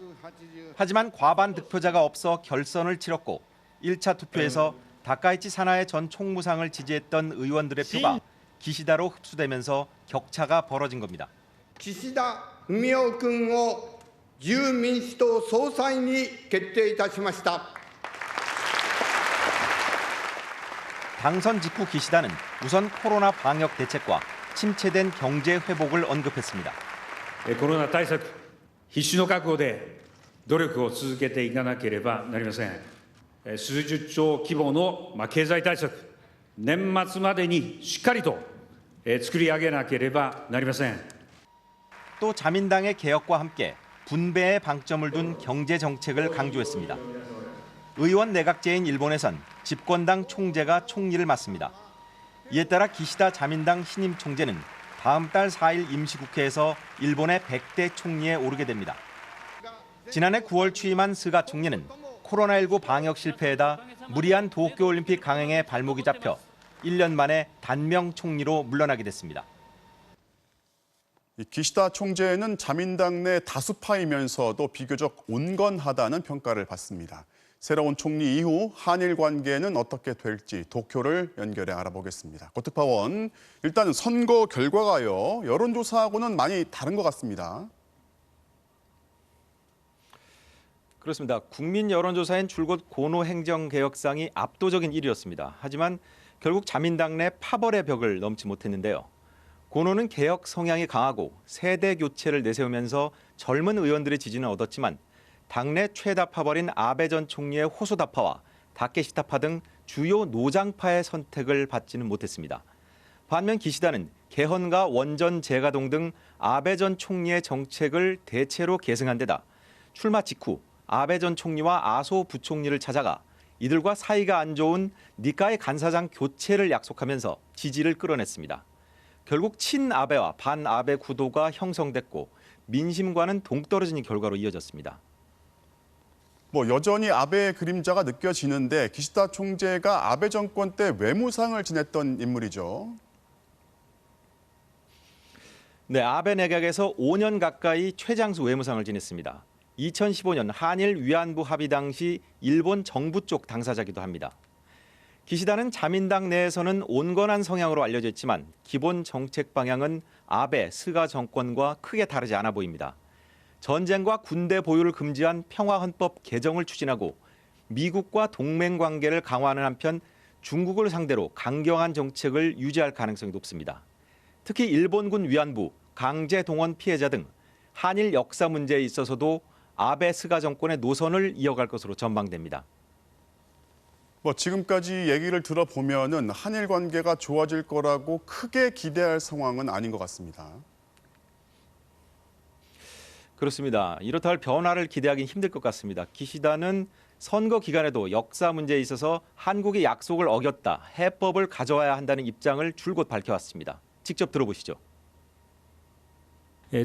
하지만 과반 득표자가 없어 결선을 치렀고 1차 투표에서 다카이치 사나에 전 총무상을 지지했던 의원들의 표가 기시다로 흡수되면서 격차가 벌어진 겁니다. 기시다 후미오 군을 유민주당総裁に決定いたしました. 당선 직후 기시다는 우선 코로나 방역 대책과 침체된 경제 회복을 언급했습니다. コロナ対策必死の覚悟で努力を続けていかなければなりません。数十兆規模の経済対策年末までにしっかりと作り上げなければなりません. 또 자민당의 개혁과 함께 분배에 방점을 둔 경제 정책을 강조했습니다. 의원 내각제인 일본에선 집권당 총재가 총리를 맡습니다. 이에 따라 기시다 자민당 신임 총재는 다음 달 4일 임시국회에서 일본의 100대 총리에 오르게 됩니다. 지난해 9월 취임한 스가 총리는 코로나19 방역 실패에다 무리한 도쿄올림픽 강행에 발목이 잡혀 1년 만에 단명 총리로 물러나게 됐습니다. 기시다 총재는 자민당 내 다수파이면서도 비교적 온건하다는 평가를 받습니다. 새로운 총리 이후 한일 관계는 어떻게 될지 도쿄를 연결해 알아보겠습니다. 고특파원, 일단 선거 결과가요, 여론조사하고는 많이 다른 것 같습니다. 그렇습니다. 국민 여론조사엔 줄곧 고노 행정개혁상이 압도적인 1위였습니다. 하지만 결국 자민당 내 파벌의 벽을 넘지 못했는데요. 고노는 개혁 성향이 강하고 세대 교체를 내세우면서 젊은 의원들의 지지는 얻었지만 당내 최다 파벌인 아베 전 총리의 호소다파와 다케시타파 등 주요 노장파의 선택을 받지는 못했습니다. 반면 기시다는 개헌과 원전 재가동 등 아베 전 총리의 정책을 대체로 계승한 데다 출마 직후 아베 전 총리와 아소 부총리를 찾아가 이들과 사이가 안 좋은 니카이 간사장 교체를 약속하면서 지지를 끌어냈습니다. 결국 친아베와 반아베 구도가 형성됐고 민심과는 동떨어진 결과로 이어졌습니다. 여전히 아베의 그림자가 느껴지는데 기시다 총재가 아베 정권 때 외무상을 지냈던 인물이죠. 네, 아베 내각에서 5년 가까이 최장수 외무상을 지냈습니다. 2015년 한일 위안부 합의 당시 일본 정부 쪽 당사자기도 합니다. 기시다는 자민당 내에서는 온건한 성향으로 알려져 있지만 기본 정책 방향은 아베, 스가 정권과 크게 다르지 않아 보입니다. 전쟁과 군대 보유를 금지한 평화헌법 개정을 추진하고 미국과 동맹 관계를 강화하는 한편 중국을 상대로 강경한 정책을 유지할 가능성이 높습니다. 특히 일본군 위안부, 강제 동원 피해자 등 한일 역사 문제에 있어서도 아베 스가 정권의 노선을 이어갈 것으로 전망됩니다. 지금까지 얘기를 들어보면은 한일 관계가 좋아질 거라고 크게 기대할 상황은 아닌 것 같습니다. 그렇습니다. 이렇다 할 변화를 기대하기는 힘들 것 같습니다. 기시다는 선거 기간에도 역사 문제에 있어서 한국의 약속을 어겼다, 해법을 가져와야 한다는 입장을 줄곧 밝혀왔습니다. 직접 들어보시죠.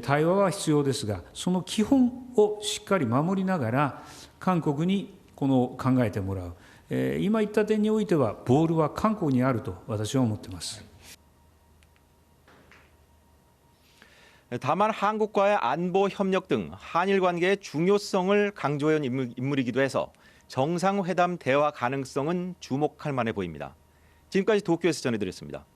対話は必要ですが、その基本をしっかり守りながら韓国に考えてもらう。今言った点においてはボールは韓国にあると私は思っています。 다만 한국과의 안보 협력 등 한일 관계의 중요성을 강조해온 인물이기도 해서 정상회담 대화 가능성은 주목할 만해 보입니다. 지금까지 도쿄에서 전해드렸습니다.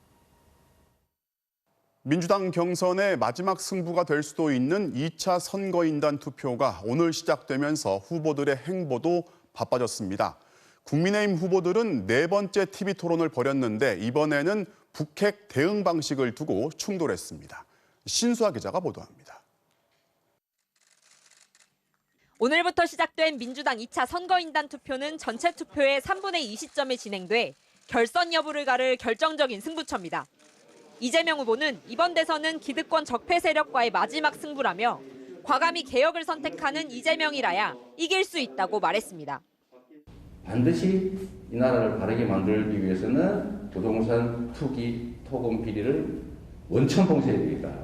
민주당 경선의 마지막 승부가 될 수도 있는 2차 선거인단 투표가 오늘 시작되면서 후보들의 행보도 바빠졌습니다. 국민의힘 후보들은 네 번째 TV 토론을 벌였는데 이번에는 북핵 대응 방식을 두고 충돌했습니다. 신수아 기자가 보도합니다. 오늘부터 시작된 민주당 2차 선거인단 투표는 전체 투표의 3분의 2 시점에 진행돼 결선 여부를 가를 결정적인 승부처입니다. 이재명 후보는 이번 대선은 기득권 적폐 세력과의 마지막 승부라며 과감히 개혁을 선택하는 이재명이라야 이길 수 있다고 말했습니다. 반드시 이 나라를 바르게 만들기 위해서는 부동산 투기, 토금 비리를 원천봉쇄해야 되겠다.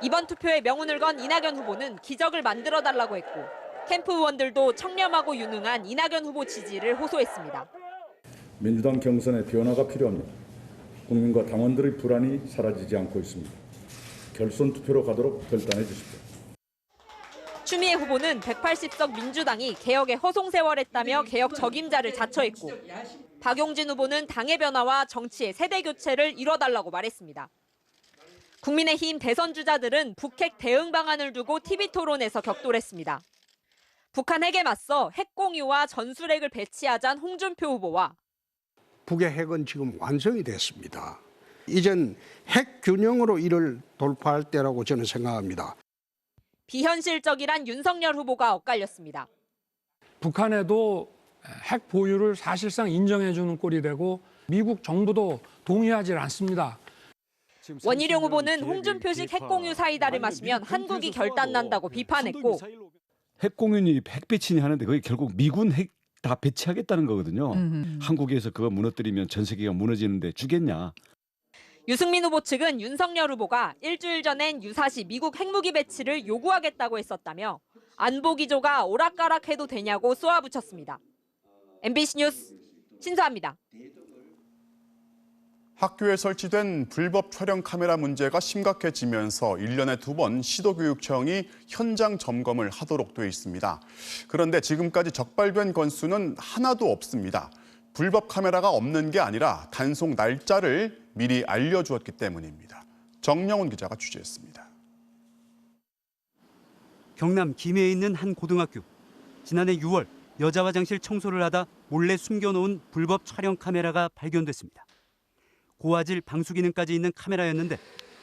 이번 투표에 명운을 건 이낙연 후보는 기적을 만들어달라고 했고 캠프 의원들도 청렴하고 유능한 이낙연 후보 지지를 호소했습니다. 민주당 경선에 변화가 필요합니다. 국민과 당원들의 불안이 사라지지 않고 있습니다. 결선 투표로 가도록 결단해 주십시오. 추미애 후보는 180석 민주당이 개혁에 허송세월했다며 개혁 적임자를 자처했고 박용진 후보는 당의 변화와 정치의 세대 교체를 이뤄달라고 말했습니다. 국민의힘 대선 주자들은 북핵 대응 방안을 두고 TV 토론에서 격돌했습니다. 북한 핵에 맞서 핵 공유와 전술핵을 배치하자는 홍준표 후보와 북의 핵은 지금 완성이 됐습니다. 이젠 핵 균형으로 이를 돌파할 때라고 저는 생각합니다. 비현실적이란 윤석열 후보가 엇갈렸습니다. 북한에도 핵 보유를 사실상 인정해주는 꼴이 되고 미국 정부도 동의하지 않습니다. 원희룡 후보는 홍준표식 핵공유 사이다를 마시면 한국이 결단난다고 비판했고 핵공유니 핵 배치니 하는데 그게 결국 미군 핵 다 배치하겠다는 거거든요. 한국에서 그거 무너뜨리면 전 세계가 무너지는데 주겠냐. 유승민 후보 측은 윤석열 후보가 일주일 전엔 유사시 미국 핵무기 배치를 요구하겠다고 했었다며 안보 기조가 오락가락해도 되냐고 쏘아붙였습니다. MBC 뉴스 신수아입니다. 학교에 설치된 불법 촬영 카메라 문제가 심각해지면서 1년에 2번 시도교육청이 현장 점검을 하도록 돼 있습니다. 그런데 지금까지 적발된 건수는 하나도 없습니다. 불법 카메라가 없는 게 아니라 단속 날짜를 미리 알려주었기 때문입니다. 정영훈 기자가 취재했습니다. 경남 김해에 있는 한 고등학교. 지난해 6월 여자 화장실 청소를 하다 몰래 숨겨놓은 불법 촬영 카메라가 발견됐습니다. 고화질 방수 기능까지 있는 카메라였는데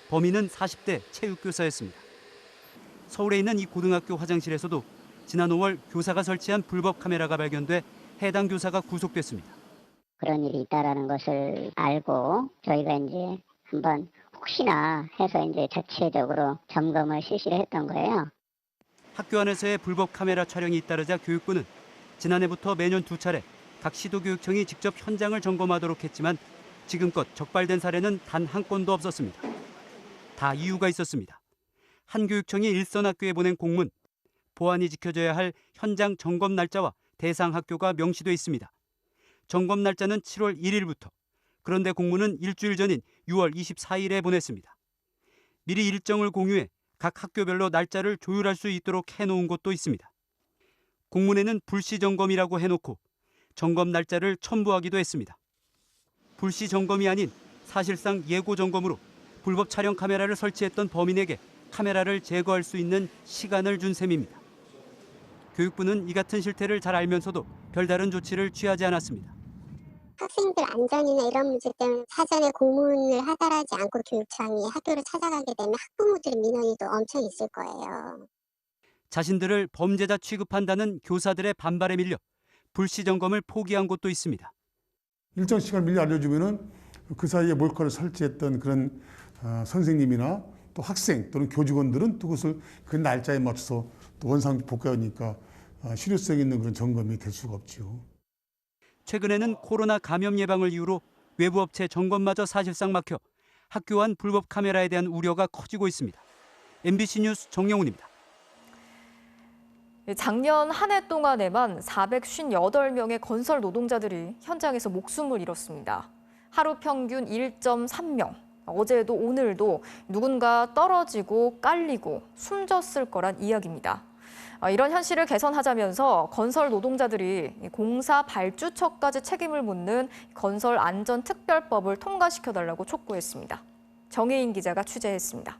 범인은 40대 체육교사였습니다. 서울에 있는 이 고등학교 화장실에서도 지난 5월 교사가 설치한 불법 카메라가 발견돼 해당 교사가 구속됐습니다. 그런 일이 있다라는 것을 알고 저희가 이제 한번 혹시나 해서 이제 자체적으로 점검을 실시를 했던 거예요. 학교 안에서의 불법 카메라 촬영이 잇따르자 교육부는 지난해부터 매년 2차례 각 시도교육청이 직접 현장을 점검하도록 했지만 지금껏 적발된 사례는 단 한 건도 없었습니다. 다 이유가 있었습니다. 한 교육청이 일선 학교에 보낸 공문, 보안이 지켜져야 할 현장 점검 날짜와 대상 학교가 명시돼 있습니다. 점검 날짜는 7월 1일부터. 그런데 공문은 일주일 전인 6월 24일에 보냈습니다. 미리 일정을 공유해 각 학교별로 날짜를 조율할 수 있도록 해놓은 곳도 있습니다. 공문에는 불시 점검이라고 해놓고 점검 날짜를 첨부하기도 했습니다. 불시 점검이 아닌 사실상 예고 점검으로 불법 촬영 카메라를 설치했던 범인에게 카메라를 제거할 수 있는 시간을 준 셈입니다. 교육부는 이 같은 실태를 잘 알면서도 별다른 조치를 취하지 않았습니다. 학생들 안전이나 이런 문제 때문에 사전에 공문을 하달하지 않고 교육청이 학교를 찾아가게 되면 학부모들의 민원이 또 엄청 있을 거예요. 자신들을 범죄자 취급한다는 교사들의 반발에 밀려 불시 점검을 포기한 곳도 있습니다. 일정 시간을 미리 알려주면은 그 사이에 몰카를 설치했던 그런 선생님이나 또 학생 또는 교직원들은 또 그것을 그 날짜에 맞춰서 또 원상 복귀하니까 실효성 있는 그런 점검이 될 수가 없죠. 최근에는 코로나 감염 예방을 이유로 외부 업체 점검마저 사실상 막혀 학교 안 불법 카메라에 대한 우려가 커지고 있습니다. MBC 뉴스 정영훈입니다. 작년 한 해 동안에만 458명의 건설 노동자들이 현장에서 목숨을 잃었습니다. 하루 평균 1.3명. 어제도 오늘도 누군가 떨어지고 깔리고 숨졌을 거란 이야기입니다. 이런 현실을 개선하자면서 건설 노동자들이 공사 발주처까지 책임을 묻는 건설안전특별법을 통과시켜달라고 촉구했습니다. 정혜인 기자가 취재했습니다.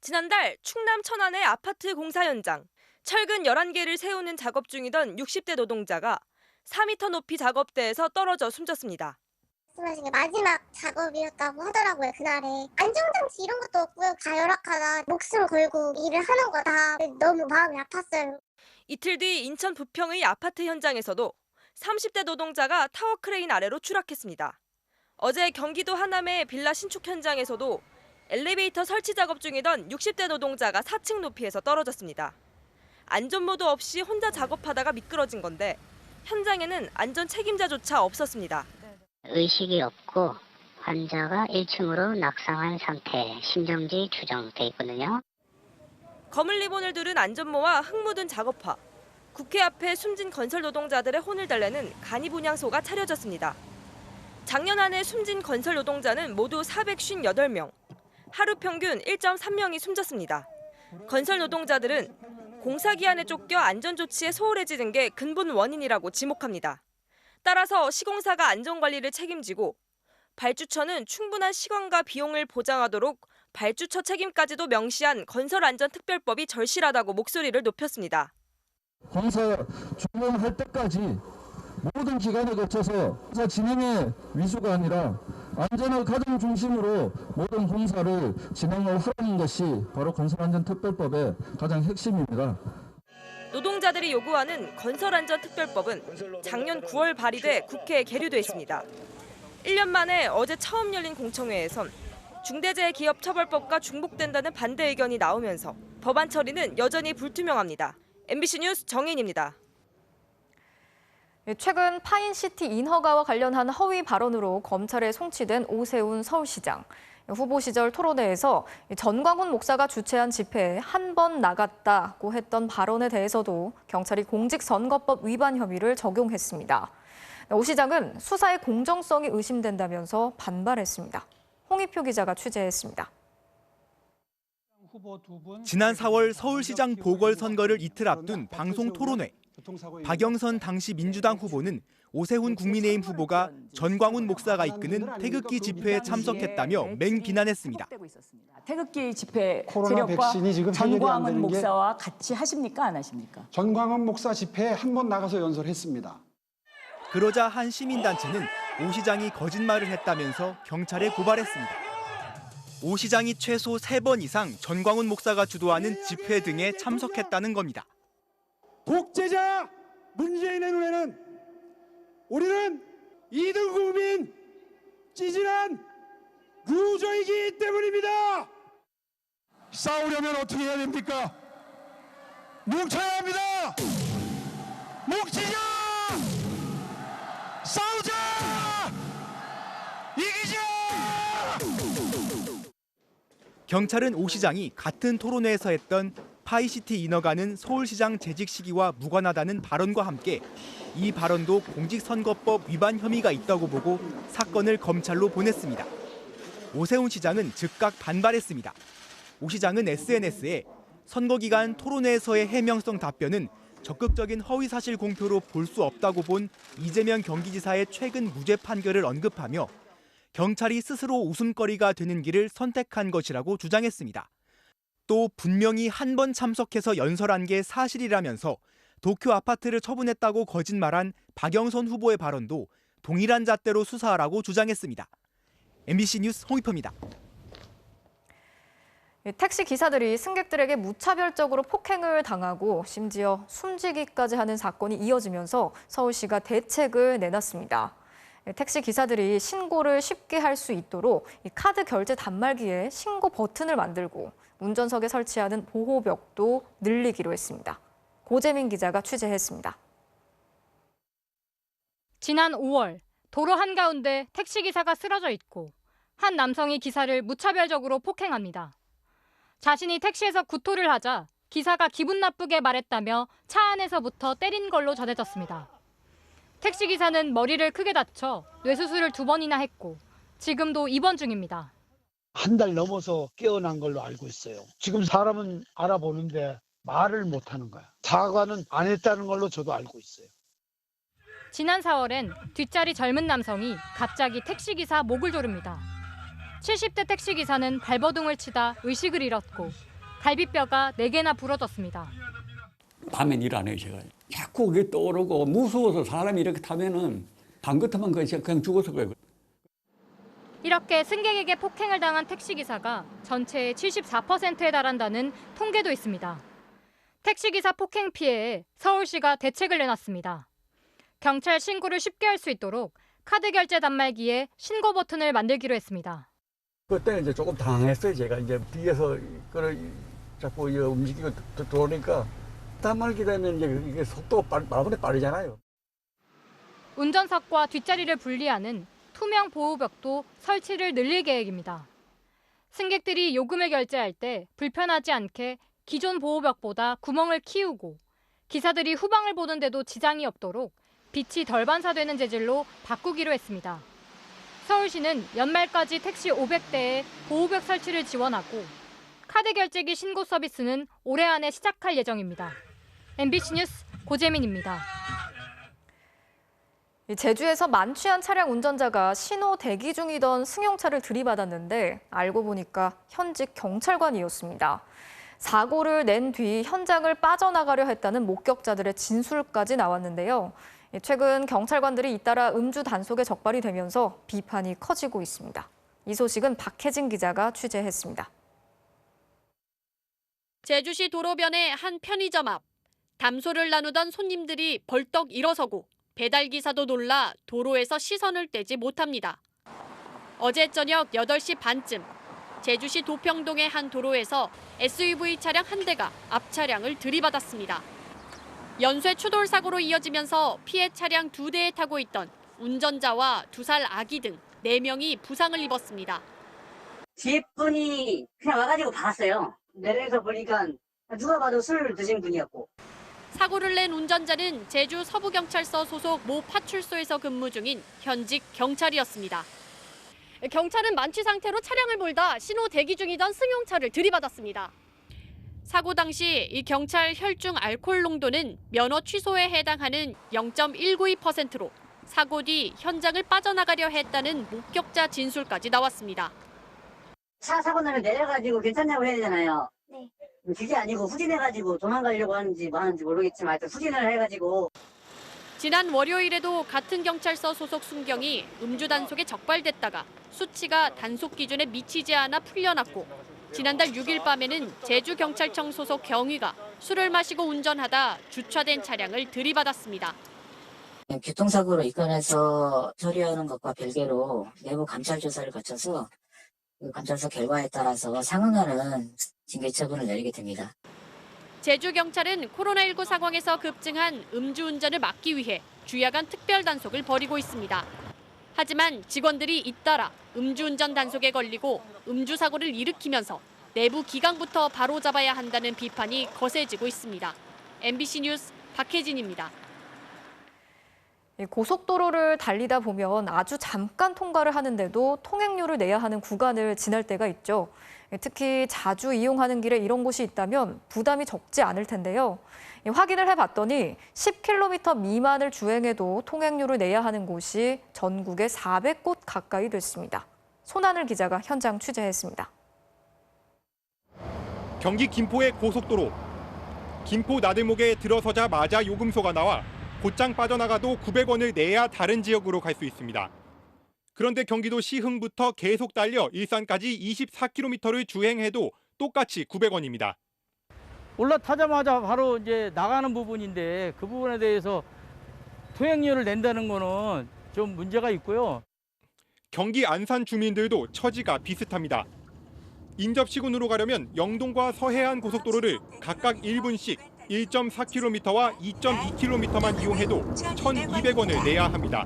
지난달 충남 천안의 아파트 공사 현장. 철근 11개를 세우는 작업 중이던 60대 노동자가 4m 높이 작업대에서 떨어져 숨졌습니다. 말씀하신 게 마지막 작업이었다고 하더라고요, 그날에. 안정장치 이런 것도 없고요. 다 열악하다. 목숨 걸고 일을 하는 거다. 너무 마음이 아팠어요. 이틀 뒤 인천 부평의 아파트 현장에서도 30대 노동자가 타워 크레인 아래로 추락했습니다. 어제 경기도 하남의 빌라 신축 현장에서도 엘리베이터 설치 작업 중이던 60대 노동자가 4층 높이에서 떨어졌습니다. 안전모드 없이 혼자 작업하다가 미끄러진 건데 현장에는 안전 책임자조차 없었습니다. 의식이 없고 환자가 1층으로 낙상한 상태, 심정지 추정돼 있거든요. 검은 리본을 두른 안전모와 흙 묻은 작업화. 국회 앞에 숨진 건설 노동자들의 혼을 달래는 간이분향소가 차려졌습니다. 작년 한 해 숨진 건설 노동자는 모두 458명. 하루 평균 1.3명이 숨졌습니다. 건설 노동자들은 공사 기한에 쫓겨 안전조치에 소홀해지는 게 근본 원인이라고 지목합니다. 따라서 시공사가 안전관리를 책임지고 발주처는 충분한 시간과 비용을 보장하도록 발주처 책임까지도 명시한 건설안전특별법이 절실하다고 목소리를 높였습니다. 공사 종료할 때까지 모든 기간에 거쳐서 공사 진행의 위수가 아니라 안전을 가장 중심으로 모든 공사를 진행을 하라는 것이 바로 건설안전특별법의 가장 핵심입니다. 노동자들이 요구하는 건설안전특별법은 작년 9월 발의돼 국회에 계류돼 있습니다. 1년 만에 어제 처음 열린 공청회에선 중대재해기업처벌법과 중복된다는 반대 의견이 나오면서 법안 처리는 여전히 불투명합니다. MBC 뉴스 정인입니다. 최근 파인시티 인허가와 관련한 허위 발언으로 검찰에 송치된 오세훈 서울시장. 후보 시절 토론회에서 전광훈 목사가 주최한 집회에 한 번 나갔다고 했던 발언에 대해서도 경찰이 공직선거법 위반 혐의를 적용했습니다. 오 시장은 수사의 공정성이 의심된다면서 반발했습니다. 홍익표 기자가 취재했습니다. 지난 4월 서울시장 보궐선거를 이틀 앞둔 방송 토론회. 박영선 당시 민주당 후보는 오세훈 국민의힘 후보가 전광훈 목사가 이끄는 태극기 집회에 참석했다며 맹비난했습니다. 태극기 집회 코로나 세력과 백신이 지금 전광훈 목사와 같이 하십니까? 안 하십니까? 전광훈 목사 집회에 한 번 나가서 연설했습니다. 그러자 한 시민단체는 오 시장이 거짓말을 했다면서 경찰에 고발했습니다. 오 시장이 최소 3번 이상 전광훈 목사가 주도하는 집회 등에 참석했다는 겁니다. 독재자 문재인의 눈에는 우리는 2등 국민 찌질한 루저이기 때문입니다. 싸우려면 어떻게 해야 됩니까? 뭉쳐야 합니다. 뭉치자! 싸우자! 이기자! 경찰은 오 시장이 같은 토론회에서 했던 파이시티 인허가는 서울시장 재직 시기와 무관하다는 발언과 함께 이 발언도 공직선거법 위반 혐의가 있다고 보고 사건을 검찰로 보냈습니다. 오세훈 시장은 즉각 반발했습니다. 오 시장은 SNS에 선거 기간 토론회에서의 해명성 답변은 적극적인 허위사실 공표로 볼 수 없다고 본 이재명 경기지사의 최근 무죄 판결을 언급하며 경찰이 스스로 웃음거리가 되는 길을 선택한 것이라고 주장했습니다. 또 분명히 한 번 참석해서 연설한 게 사실이라면서 도쿄 아파트를 처분했다고 거짓말한 박영선 후보의 발언도 동일한 잣대로 수사하라고 주장했습니다. MBC 뉴스 홍익표입니다. 택시 기사들이 승객들에게 무차별적으로 폭행을 당하고 심지어 숨지기까지 하는 사건이 이어지면서 서울시가 대책을 내놨습니다. 택시 기사들이 신고를 쉽게 할 수 있도록 카드 결제 단말기에 신고 버튼을 만들고 운전석에 설치하는 보호벽도 늘리기로 했습니다. 고재민 기자가 취재했습니다. 지난 5월 도로 한가운데 택시기사가 쓰러져 있고 한 남성이 기사를 무차별적으로 폭행합니다. 자신이 택시에서 구토를 하자 기사가 기분 나쁘게 말했다며 차 안에서부터 때린 걸로 전해졌습니다. 택시기사는 머리를 크게 다쳐 뇌수술을 2번이나 했고 지금도 입원 중입니다. 한 달 넘어서 깨어난 걸로 알고 있어요. 지금 사람은 알아보는데 말을 못하는 거야. 사과는 안 했다는 걸로 저도 알고 있어요. 지난 4월엔 뒷자리 젊은 남성이 갑자기 택시기사 목을 조릅니다. 70대 택시기사는 발버둥을 치다 의식을 잃었고 갈비뼈가 4개나 부러졌습니다. 밤엔 일 안 해요, 제가. 자꾸 그게 떠오르고 무서워서 사람이 이렇게 타면은 방긋하면 그냥 죽어서 그래요. 이렇게 승객에게 폭행을 당한 택시기사가 전체의 74%에 달한다는 통계도 있습니다. 택시기사 폭행 피해에 서울시가 대책을 내놨습니다. 경찰 신고를 쉽게 할 수 있도록 카드 결제 단말기에 신고 버튼을 만들기로 했습니다. 그때 이제 조금 당황했어요. 제가 이제 뒤에서 자꾸 움직이고 들어오니까 단말기 되면 이제 이게 속도가 마음에 빠르잖아요. 운전석과 뒷자리를 분리하는 투명 보호벽도 설치를 늘릴 계획입니다. 승객들이 요금을 결제할 때 불편하지 않게 기존 보호벽보다 구멍을 키우고 기사들이 후방을 보는데도 지장이 없도록 빛이 덜 반사되는 재질로 바꾸기로 했습니다. 서울시는 연말까지 택시 500대에 보호벽 설치를 지원하고 카드 결제기 신고 서비스는 올해 안에 시작할 예정입니다. MBC 뉴스 고재민입니다. 제주에서 만취한 차량 운전자가 신호 대기 중이던 승용차를 들이받았는데 알고 보니까 현직 경찰관이었습니다. 사고를 낸 뒤 현장을 빠져나가려 했다는 목격자들의 진술까지 나왔는데요. 최근 경찰관들이 잇따라 음주 단속에 적발이 되면서 비판이 커지고 있습니다. 이 소식은 박혜진 기자가 취재했습니다. 제주시 도로변의 한 편의점 앞. 담소를 나누던 손님들이 벌떡 일어서고 배달기사도 놀라 도로에서 시선을 떼지 못합니다. 어제 저녁 8시 반쯤 제주시 도평동의 한 도로에서 SUV 차량 한 대가 앞 차량을 들이받았습니다. 연쇄 추돌 사고로 이어지면서 피해 차량 2대에 타고 있던 운전자와 2살 아기 등 4명이 부상을 입었습니다. 뒤에 분이 그냥 와가지고 박았어요. 내려서 보니까 누가 봐도 술 드신 분이었고. 사고를 낸 운전자는 제주 서부경찰서 소속 모 파출소에서 근무 중인 현직 경찰이었습니다. 경찰은 만취 상태로 차량을 몰다 신호 대기 중이던 승용차를 들이받았습니다. 사고 당시 이 경찰 혈중 알코올 농도는 면허 취소에 해당하는 0.192%로 사고 뒤 현장을 빠져나가려 했다는 목격자 진술까지 나왔습니다. 차 사고 나면 내려가지고 괜찮냐고 해야 되잖아요. 네. 그게 아니고 후진해가지고 도망가려고 하는지 뭐 하는지 모르겠지만 하여튼 후진을 해가지고. 지난 월요일에도 같은 경찰서 소속 순경이 음주 단속에 적발됐다가 수치가 단속 기준에 미치지 않아 풀려났고 지난달 6일 밤에는 제주경찰청 소속 경위가 술을 마시고 운전하다 주차된 차량을 들이받았습니다. 교통사고로 입건해서 처리하는 것과 별개로 내부 감찰 조사를 거쳐서 감찰서 결과에 따라서 상응하는 징계 처분을 내리게 됩니다. 제주경찰은 코로나19 상황에서 급증한 음주운전을 막기 위해 주야간 특별 단속을 벌이고 있습니다. 하지만 직원들이 잇따라 음주운전 단속에 걸리고 음주사고를 일으키면서 내부 기강부터 바로잡아야 한다는 비판이 거세지고 있습니다. MBC 뉴스 박혜진입니다. 고속도로를 달리다 보면 아주 잠깐 통과를 하는데도 통행료를 내야 하는 구간을 지날 때가 있죠. 특히 자주 이용하는 길에 이런 곳이 있다면 부담이 적지 않을 텐데요. 확인을 해봤더니 10km 미만을 주행해도 통행료를 내야 하는 곳이 전국에 400곳 가까이 됐습니다. 손하늘 기자가 현장 취재했습니다. 경기 김포의 고속도로. 김포 나들목에 들어서자마자 요금소가 나와 곧장 빠져나가도 900원을 내야 다른 지역으로 갈 수 있습니다. 그런데 경기도 시흥부터 계속 달려 일산까지 24km를 주행해도 똑같이 900원입니다. 올라타자마자 바로 이제 나가는 부분인데 그 부분에 대해서 통행료를 낸다는 거는 좀 문제가 있고요. 경기 안산 주민들도 처지가 비슷합니다. 인접시군으로 가려면 영동과 서해안 고속도로를 각각 1분씩 1.4km와 2.2km만 이용해도 1,200원을 내야 합니다.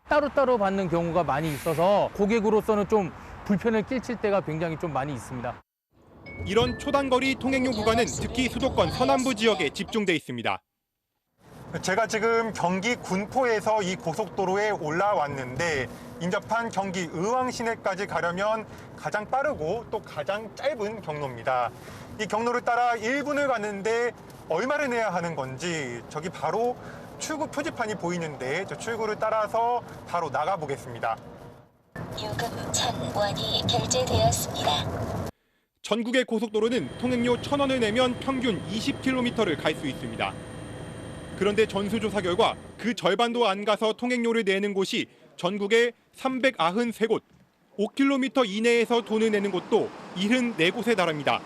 따로따로 받는 경우가 많이 있어서 고객으로서는 좀 불편을 끼칠 때가 굉장히 좀 많이 있습니다. 이런 초단거리 통행료 구간은 특히 수도권 서남부 지역에 집중돼 있습니다. 제가 지금 경기 군포에서 이 고속도로에 올라왔는데 인접한 경기 의왕 시내까지 가려면 가장 빠르고 또 가장 짧은 경로입니다. 이 경로를 따라 1분을 가는데 얼마를 내야 하는 건지 저기 바로 출구 표지판이 보이는데 저 출구를 따라서 바로 나가 보겠습니다. 요금 1,000원이 결제되었습니다. 전국의 고속도로는 통행료 1,000원을 내면 평균 20km를 갈 수 있습니다. 그런데 전수조사 결과 그 절반도 안 가서 통행료를 내는 곳이 전국에 393곳, 5km 이내에서 돈을 내는 곳도 74곳에 달합니다.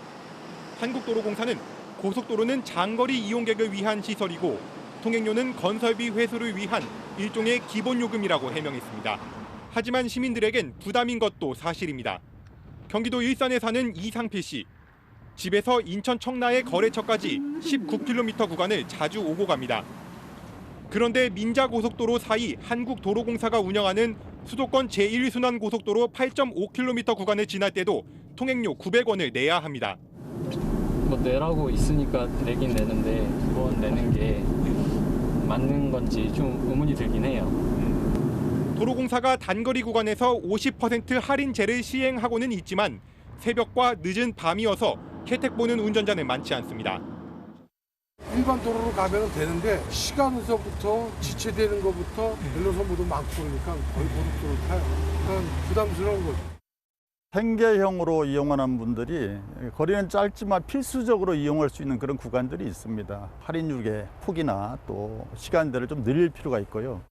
한국도로공사는 고속도로는 장거리 이용객을 위한 시설이고 통행료는 건설비 회수를 위한 일종의 기본요금이라고 해명했습니다. 하지만 시민들에겐 부담인 것도 사실입니다. 경기도 일산에 사는 이상필 씨. 집에서 인천 청라의 거래처까지 19km 구간을 자주 오고 갑니다. 그런데 민자고속도로 사이 한국도로공사가 운영하는 수도권 제1순환 고속도로 8.5km 구간을 지날 때도 통행료 900원을 내야 합니다. 뭐 내라고 있으니까 내긴 내는데 그건 내는 게 맞는 건지 좀 의문이 들긴 해요. 도로공사가 단거리 구간에서 50% 할인제를 시행하고는 있지만 새벽과 늦은 밤이어서 혜택 보는 운전자는 많지 않습니다. 일반 도로로 가면 되는데 시간서부터 지체되는 것부터 변호사무도 많고 그러니까 거의 고속도로를 타요. 그러니까 부담스러운 거죠. 생계형으로 이용하는 분들이 거리는 짧지만 필수적으로 이용할 수 있는 그런 구간들이 있습니다. 할인율의 폭이나 또 시간대를 좀 늘릴 필요가 있고요.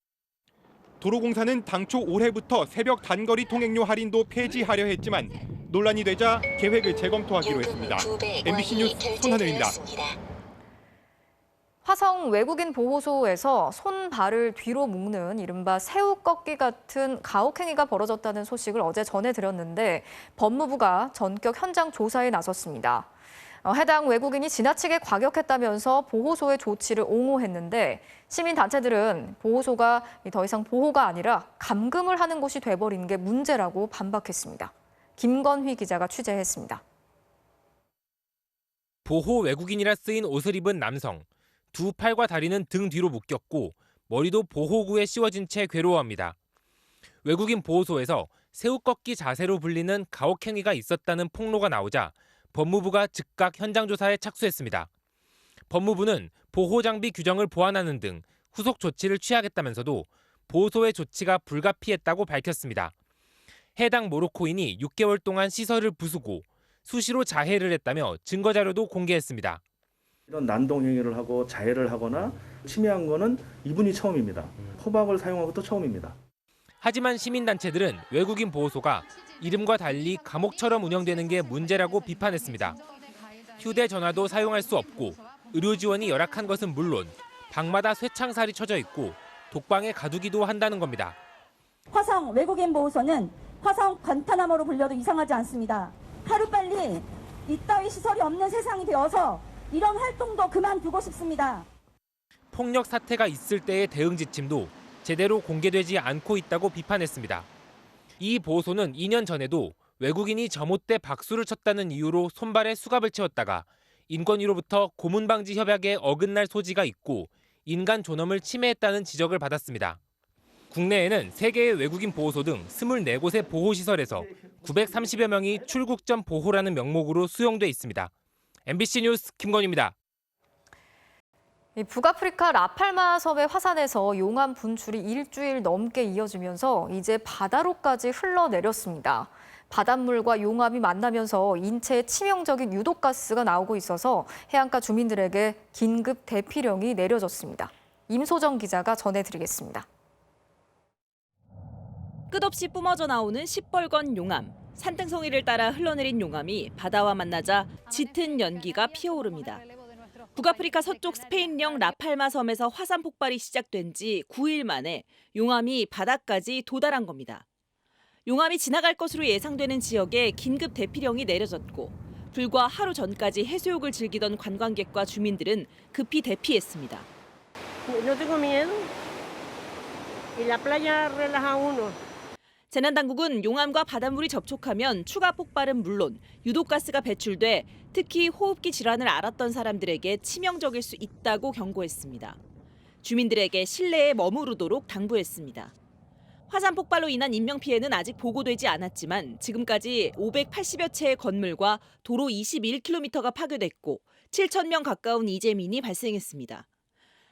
도로공사는 당초 올해부터 새벽 단거리 통행료 할인도 폐지하려 했지만 논란이 되자 계획을 재검토하기로 했습니다. MBC 뉴스 손하늘입니다. 화성 외국인 보호소에서 손, 발을 뒤로 묶는 이른바 새우 꺾기 같은 가혹행위가 벌어졌다는 소식을 어제 전해드렸는데 법무부가 전격 현장 조사에 나섰습니다. 해당 외국인이 지나치게 과격했다면서 보호소의 조치를 옹호했는데 시민단체들은 보호소가 더 이상 보호가 아니라 감금을 하는 곳이 돼버린 게 문제라고 반박했습니다. 김건휘 기자가 취재했습니다. 보호 외국인이라 쓰인 옷을 입은 남성. 두 팔과 다리는 등 뒤로 묶였고 머리도 보호구에 씌워진 채 괴로워합니다. 외국인 보호소에서 새우 꺾기 자세로 불리는 가혹행위가 있었다는 폭로가 나오자 법무부가 즉각 현장 조사에 착수했습니다. 법무부는 보호장비 규정을 보완하는 등 후속 조치를 취하겠다면서도 보호소의 조치가 불가피했다고 밝혔습니다. 해당 모로코인이 6개월 동안 시설을 부수고 수시로 자해를 했다며 증거자료도 공개했습니다. 이런 난동 행위를 하고 자해를 하거나 침해한 거는 이분이 처음입니다. 포박을 사용한 것도 처음입니다. 하지만 시민단체들은 외국인 보호소가 이름과 달리 감옥처럼 운영되는 게 문제라고 비판했습니다. 휴대전화도 사용할 수 없고 의료 지원이 열악한 것은 물론 방마다 쇠창살이 쳐져 있고 독방에 가두기도 한다는 겁니다. 화성 외국인 보호소는 화성 관타나모로 불려도 이상하지 않습니다. 하루빨리 이따위 시설이 없는 세상이 되어서 이런 활동도 그만두고 싶습니다. 폭력 사태가 있을 때의 대응 지침도 제대로 공개되지 않고 있다고 비판했습니다. 이 보호소는 2년 전에도 외국인이 점호 때 박수를 쳤다는 이유로 손발에 수갑을 채웠다가 인권위로부터 고문방지 협약에 어긋날 소지가 있고 인간 존엄을 침해했다는 지적을 받았습니다. 국내에는 3개의 외국인 보호소 등 24곳의 보호시설에서 930여 명이 출국 전 보호라는 명목으로 수용돼 있습니다. MBC 뉴스 김건희입니다. 북아프리카 라팔마 섬의 화산에서 용암 분출이 일주일 넘게 이어지면서 이제 바다로까지 흘러내렸습니다. 바닷물과 용암이 만나면서 인체에 치명적인 유독가스가 나오고 있어서 해안가 주민들에게 긴급 대피령이 내려졌습니다. 임소정 기자가 전해드리겠습니다. 끝없이 뿜어져 나오는 시뻘건 용암. 산등성이를 따라 흘러내린 용암이 바다와 만나자 짙은 연기가 피어오릅니다. 북아프리카 서쪽 스페인령 라팔마 섬에서 화산 폭발이 시작된 지 9일 만에 용암이 바다까지 도달한 겁니다. 용암이 지나갈 것으로 예상되는 지역에 긴급 대피령이 내려졌고 불과 하루 전까지 해수욕을 즐기던 관광객과 주민들은 급히 대피했습니다. 재난당국은 용암과 바닷물이 접촉하면 추가 폭발은 물론 유독가스가 배출돼 특히 호흡기 질환을 앓았던 사람들에게 치명적일 수 있다고 경고했습니다. 주민들에게 실내에 머무르도록 당부했습니다. 화산 폭발로 인한 인명피해는 아직 보고되지 않았지만 지금까지 580여 채의 건물과 도로 21km가 파괴됐고 7,000명 가까운 이재민이 발생했습니다.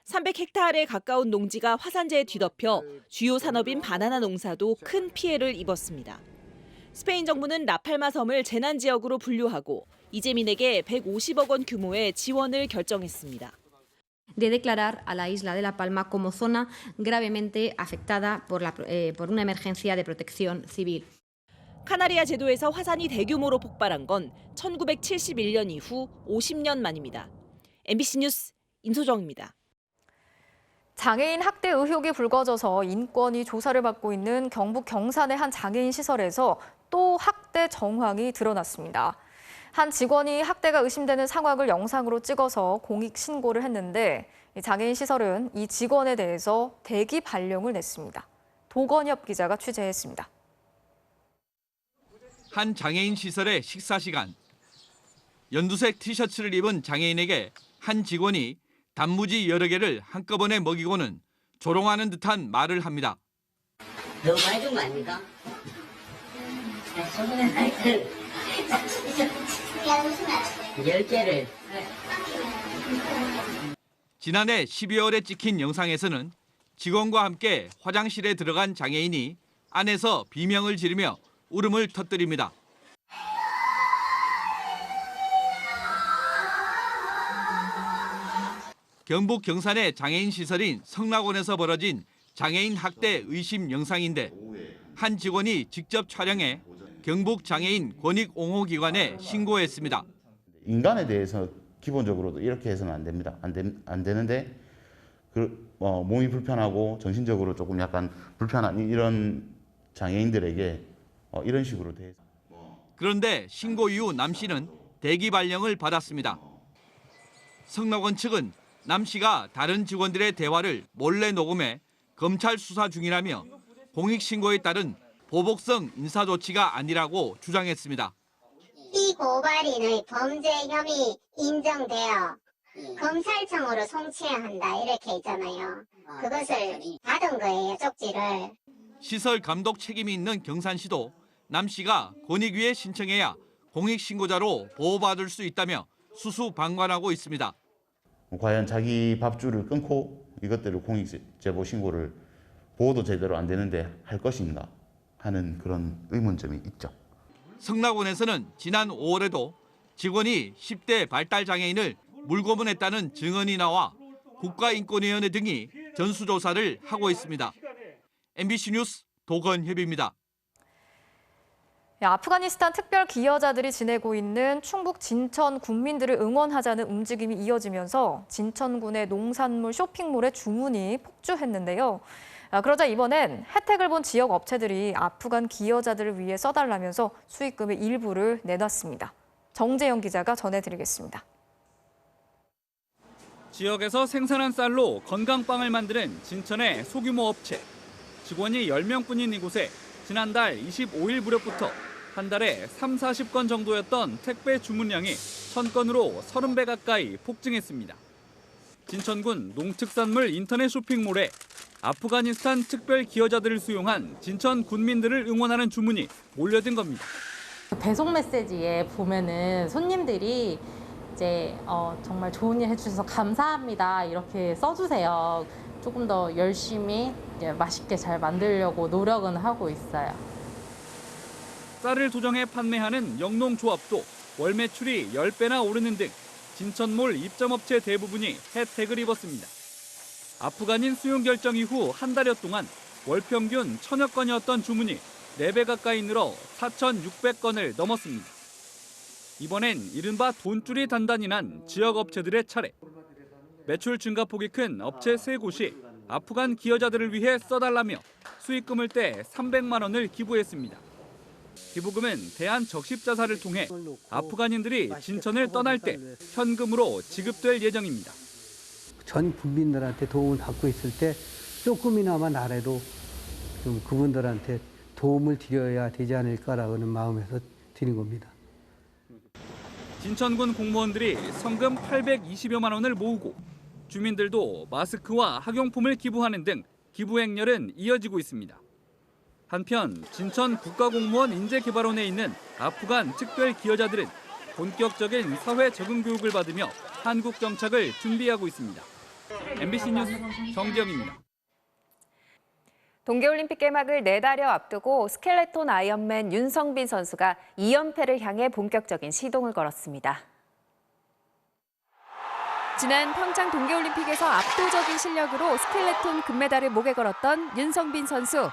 300헥타르에 가까운 농지가 화산재에 뒤덮여 주요 산업인 바나나 농사도 큰 피해를 입었습니다. 스페인 정부는 라팔마 섬을 재난지역으로 분류하고 이재민에게 150억 원 규모의 지원을 결정했습니다. de declarar a la isla de La Palma como zona gravemente afectada por una emergencia de protección civil. 카나리아 제도에서 화산이 대규모로 폭발한 건 1971년 이후 50년 만입니다. MBC 뉴스 임소정입니다. 장애인 학대 의혹이 불거져서 인권위 조사를 받고 있는 경북 경산의 한 장애인 시설에서 또 학대 정황이 드러났습니다. 한 직원이 학대가 의심되는 상황을 영상으로 찍어서 공익 신고를 했는데 장애인 시설은 이 직원에 대해서 대기 발령을 냈습니다. 도건엽 기자가 취재했습니다. 한 장애인 시설의 식사 시간. 연두색 티셔츠를 입은 장애인에게 한 직원이 단무지 여러 개를 한꺼번에 먹이고는 조롱하는 듯한 말을 합니다. 너무 많이 준 거 아닙니까? 지난해 12월에 찍힌 영상에서는 직원과 함께 화장실에 들어간 장애인이 안에서 비명을 지르며 울음을 터뜨립니다. 경북 경산의 장애인 시설인 성락원에서 벌어진 장애인 학대 의심 영상인데 한 직원이 직접 촬영해 경북 장애인 권익옹호기관에 신고했습니다. 인간에 대해서 기본적으로도 이렇게 해서는 안 됩니다. 안 되는데 몸이 불편하고 정신적으로 조금 약간 불편한 이런 장애인들에게 이런 식으로 대해서. 그런데 신고 이후 남 씨는 대기 발령을 받았습니다. 성락원 측은 남 씨가 다른 직원들의 대화를 몰래 녹음해 검찰 수사 중이라며 공익신고에 따른 보복성 인사조치가 아니라고 주장했습니다. 이 고발인의 범죄 혐의 인정되어 검찰청으로 송치해야 한다 이렇게 있잖아요. 그것을 받은 거예요, 쪽지를. 시설 감독 책임이 있는 경산시도 남 씨가 권익위에 신청해야 공익신고자로 보호받을 수 있다며 수수방관하고 있습니다. 과연 자기 밥줄을 끊고 이것들을 공익제보 신고를 보호도 제대로 안 되는데 할 것인가 하는 그런 의문점이 있죠. 성락원에서는 지난 5월에도 직원이 10대 발달장애인을 물고문했다는 증언이 나와 국가인권위원회 등이 전수조사를 하고 있습니다. MBC 뉴스 도건협입니다. 아프가니스탄 특별 기여자들이 지내고 있는 충북 진천 군민들을 응원하자는 움직임이 이어지면서 진천군의 농산물 쇼핑몰에 주문이 폭주했는데요. 그러자 이번엔 혜택을 본 지역 업체들이 아프간 기여자들을 위해 써달라면서 수익금의 일부를 내놨습니다. 정재영 기자가 전해드리겠습니다. 지역에서 생산한 쌀로 건강빵을 만드는 진천의 소규모 업체. 직원이 10명뿐인 이곳에 지난달 25일 무렵부터 한 달에 30-40건 정도였던 택배 주문량이 1000건으로 30배 가까이 폭증했습니다. 진천군 농특산물 인터넷 쇼핑몰에 아프가니스탄 특별 기여자들을 수용한 진천 군민들을 응원하는 주문이 몰려든 겁니다. 배송 메시지에 보면은 손님들이 이제 정말 좋은 일 해주셔서 감사합니다 이렇게 써주세요. 조금 더 열심히 맛있게 잘 만들려고 노력은 하고 있어요. 쌀을 도정해 판매하는 영농조합도 월 매출이 10배나 오르는 등 진천몰 입점업체 대부분이 혜택을 입었습니다. 아프간인 수용 결정 이후 한 달여 동안 월 평균 1000여 건이었던 주문이 4배 가까이 늘어 4,600건을 넘었습니다. 이번엔 이른바 돈줄이 단단히 난 지역 업체들의 차례. 매출 증가폭이 큰 업체 3곳이 아프간 기여자들을 위해 써달라며 수익금을 떼 300만 원을 기부했습니다. 기부금은 대한적십자사를 통해 아프간인들이 진천을 떠날 때 현금으로 지급될 예정입니다. 전 국민들한테 도움을 받고 있을 때 조금이나마 나라도 좀 그분들한테 도움을 드려야 되지 않을까라는 마음에서 드린 겁니다. 진천군 공무원들이 성금 820여만 원을 모으고 주민들도 마스크와 학용품을 기부하는 등 기부 행렬은 이어지고 있습니다. 한편 진천 국가공무원 인재개발원에 있는 아프간 특별 기여자들은 본격적인 사회 적응 교육을 받으며 한국 정착을 준비하고 있습니다. MBC 뉴스 정지영입니다. 동계올림픽 개막을 4달여 앞두고 스켈레톤 아이언맨 윤성빈 선수가 2연패를 향해 본격적인 시동을 걸었습니다. 지난 평창 동계올림픽에서 압도적인 실력으로 스켈레톤 금메달을 목에 걸었던 윤성빈 선수.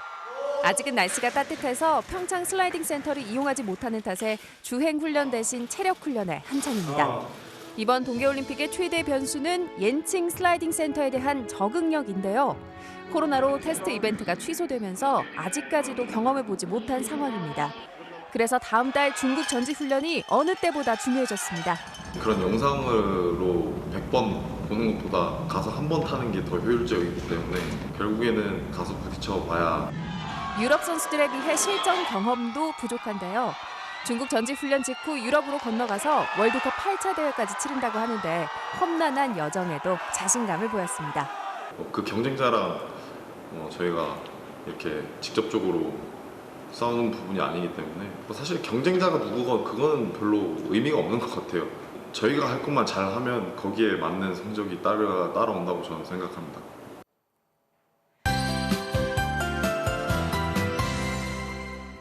아직은 날씨가 따뜻해서 평창 슬라이딩 센터를 이용하지 못하는 탓에 주행 훈련 대신 체력 훈련에 한창입니다. 이번 동계올림픽의 최대 변수는 옌칭 슬라이딩 센터에 대한 적응력인데요. 코로나로 테스트 이벤트가 취소되면서 아직까지도 경험해보지 못한 상황입니다. 그래서 다음 달 중국 전지 훈련이 어느 때보다 중요해졌습니다. 그런 영상으로 100번 보는 것보다 가서 한 번 타는 게 더 효율적이기 때문에 결국에는 가서 부딪혀봐야. 유럽 선수들에 비해 실전 경험도 부족한데요. 중국 전지 훈련 직후 유럽으로 건너가서 월드컵 8차 대회까지 치른다고 하는데 험난한 여정에도 자신감을 보였습니다. 그 경쟁자랑 저희가 이렇게 직접적으로 싸우는 부분이 아니기 때문에 사실 경쟁자가 누구건 그거는 별로 의미가 없는 것 같아요. 저희가 할 것만 잘하면 거기에 맞는 성적이 따라온다고 저는 생각합니다.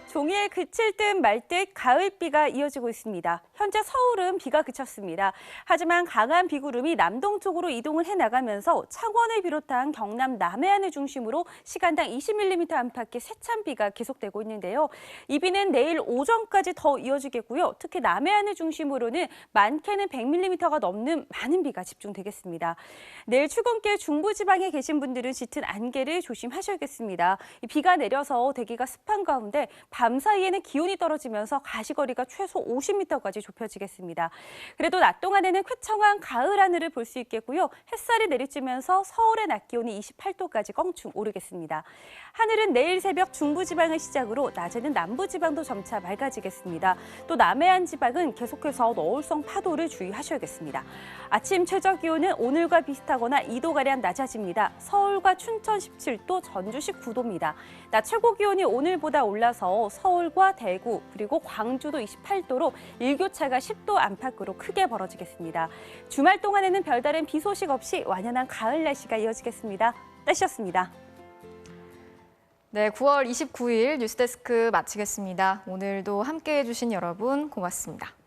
종일 그칠 듯 말 듯 가을비가 이어지고 있습니다. 현재 서울은 비가 그쳤습니다. 하지만 강한 비구름이 남동쪽으로 이동을 해나가면서 창원을 비롯한 경남 남해안을 중심으로 시간당 20mm 안팎의 세찬 비가 계속되고 있는데요. 이 비는 내일 오전까지 더 이어지겠고요. 특히 남해안을 중심으로는 많게는 100mm가 넘는 많은 비가 집중되겠습니다. 내일 출근길 중부지방에 계신 분들은 짙은 안개를 조심하셔야겠습니다. 비가 내려서 대기가 습한 가운데 밤 사이에 사이에는 기온이 떨어지면서 가시거리가 최소 50m까지 좁혀지겠습니다. 그래도 낮 동안에는 쾌청한 가을 하늘을 볼 수 있겠고요. 햇살이 내리쬐면서 서울의 낮 기온이 28도까지 껑충 오르겠습니다. 하늘은 내일 새벽 중부지방을 시작으로 낮에는 남부지방도 점차 맑아지겠습니다. 또 남해안 지방은 계속해서 너울성 파도를 주의하셔야겠습니다. 아침 최저 기온은 오늘과 비슷하거나 2도가량 낮아집니다. 서울과 춘천 17도, 전주시 9도입니다. 낮 최고 기온이 오늘보다 올라서 서울과 대구 그리고 광주도 28도로 일교차가 10도 안팎으로 크게 벌어지겠습니다. 주말 동안에는 별다른 비 소식 없이 완연한 가을 날씨가 이어지겠습니다. 날씨였습니다. 네, 9월 29일 뉴스데스크 마치겠습니다. 오늘도 함께해 주신 여러분 고맙습니다.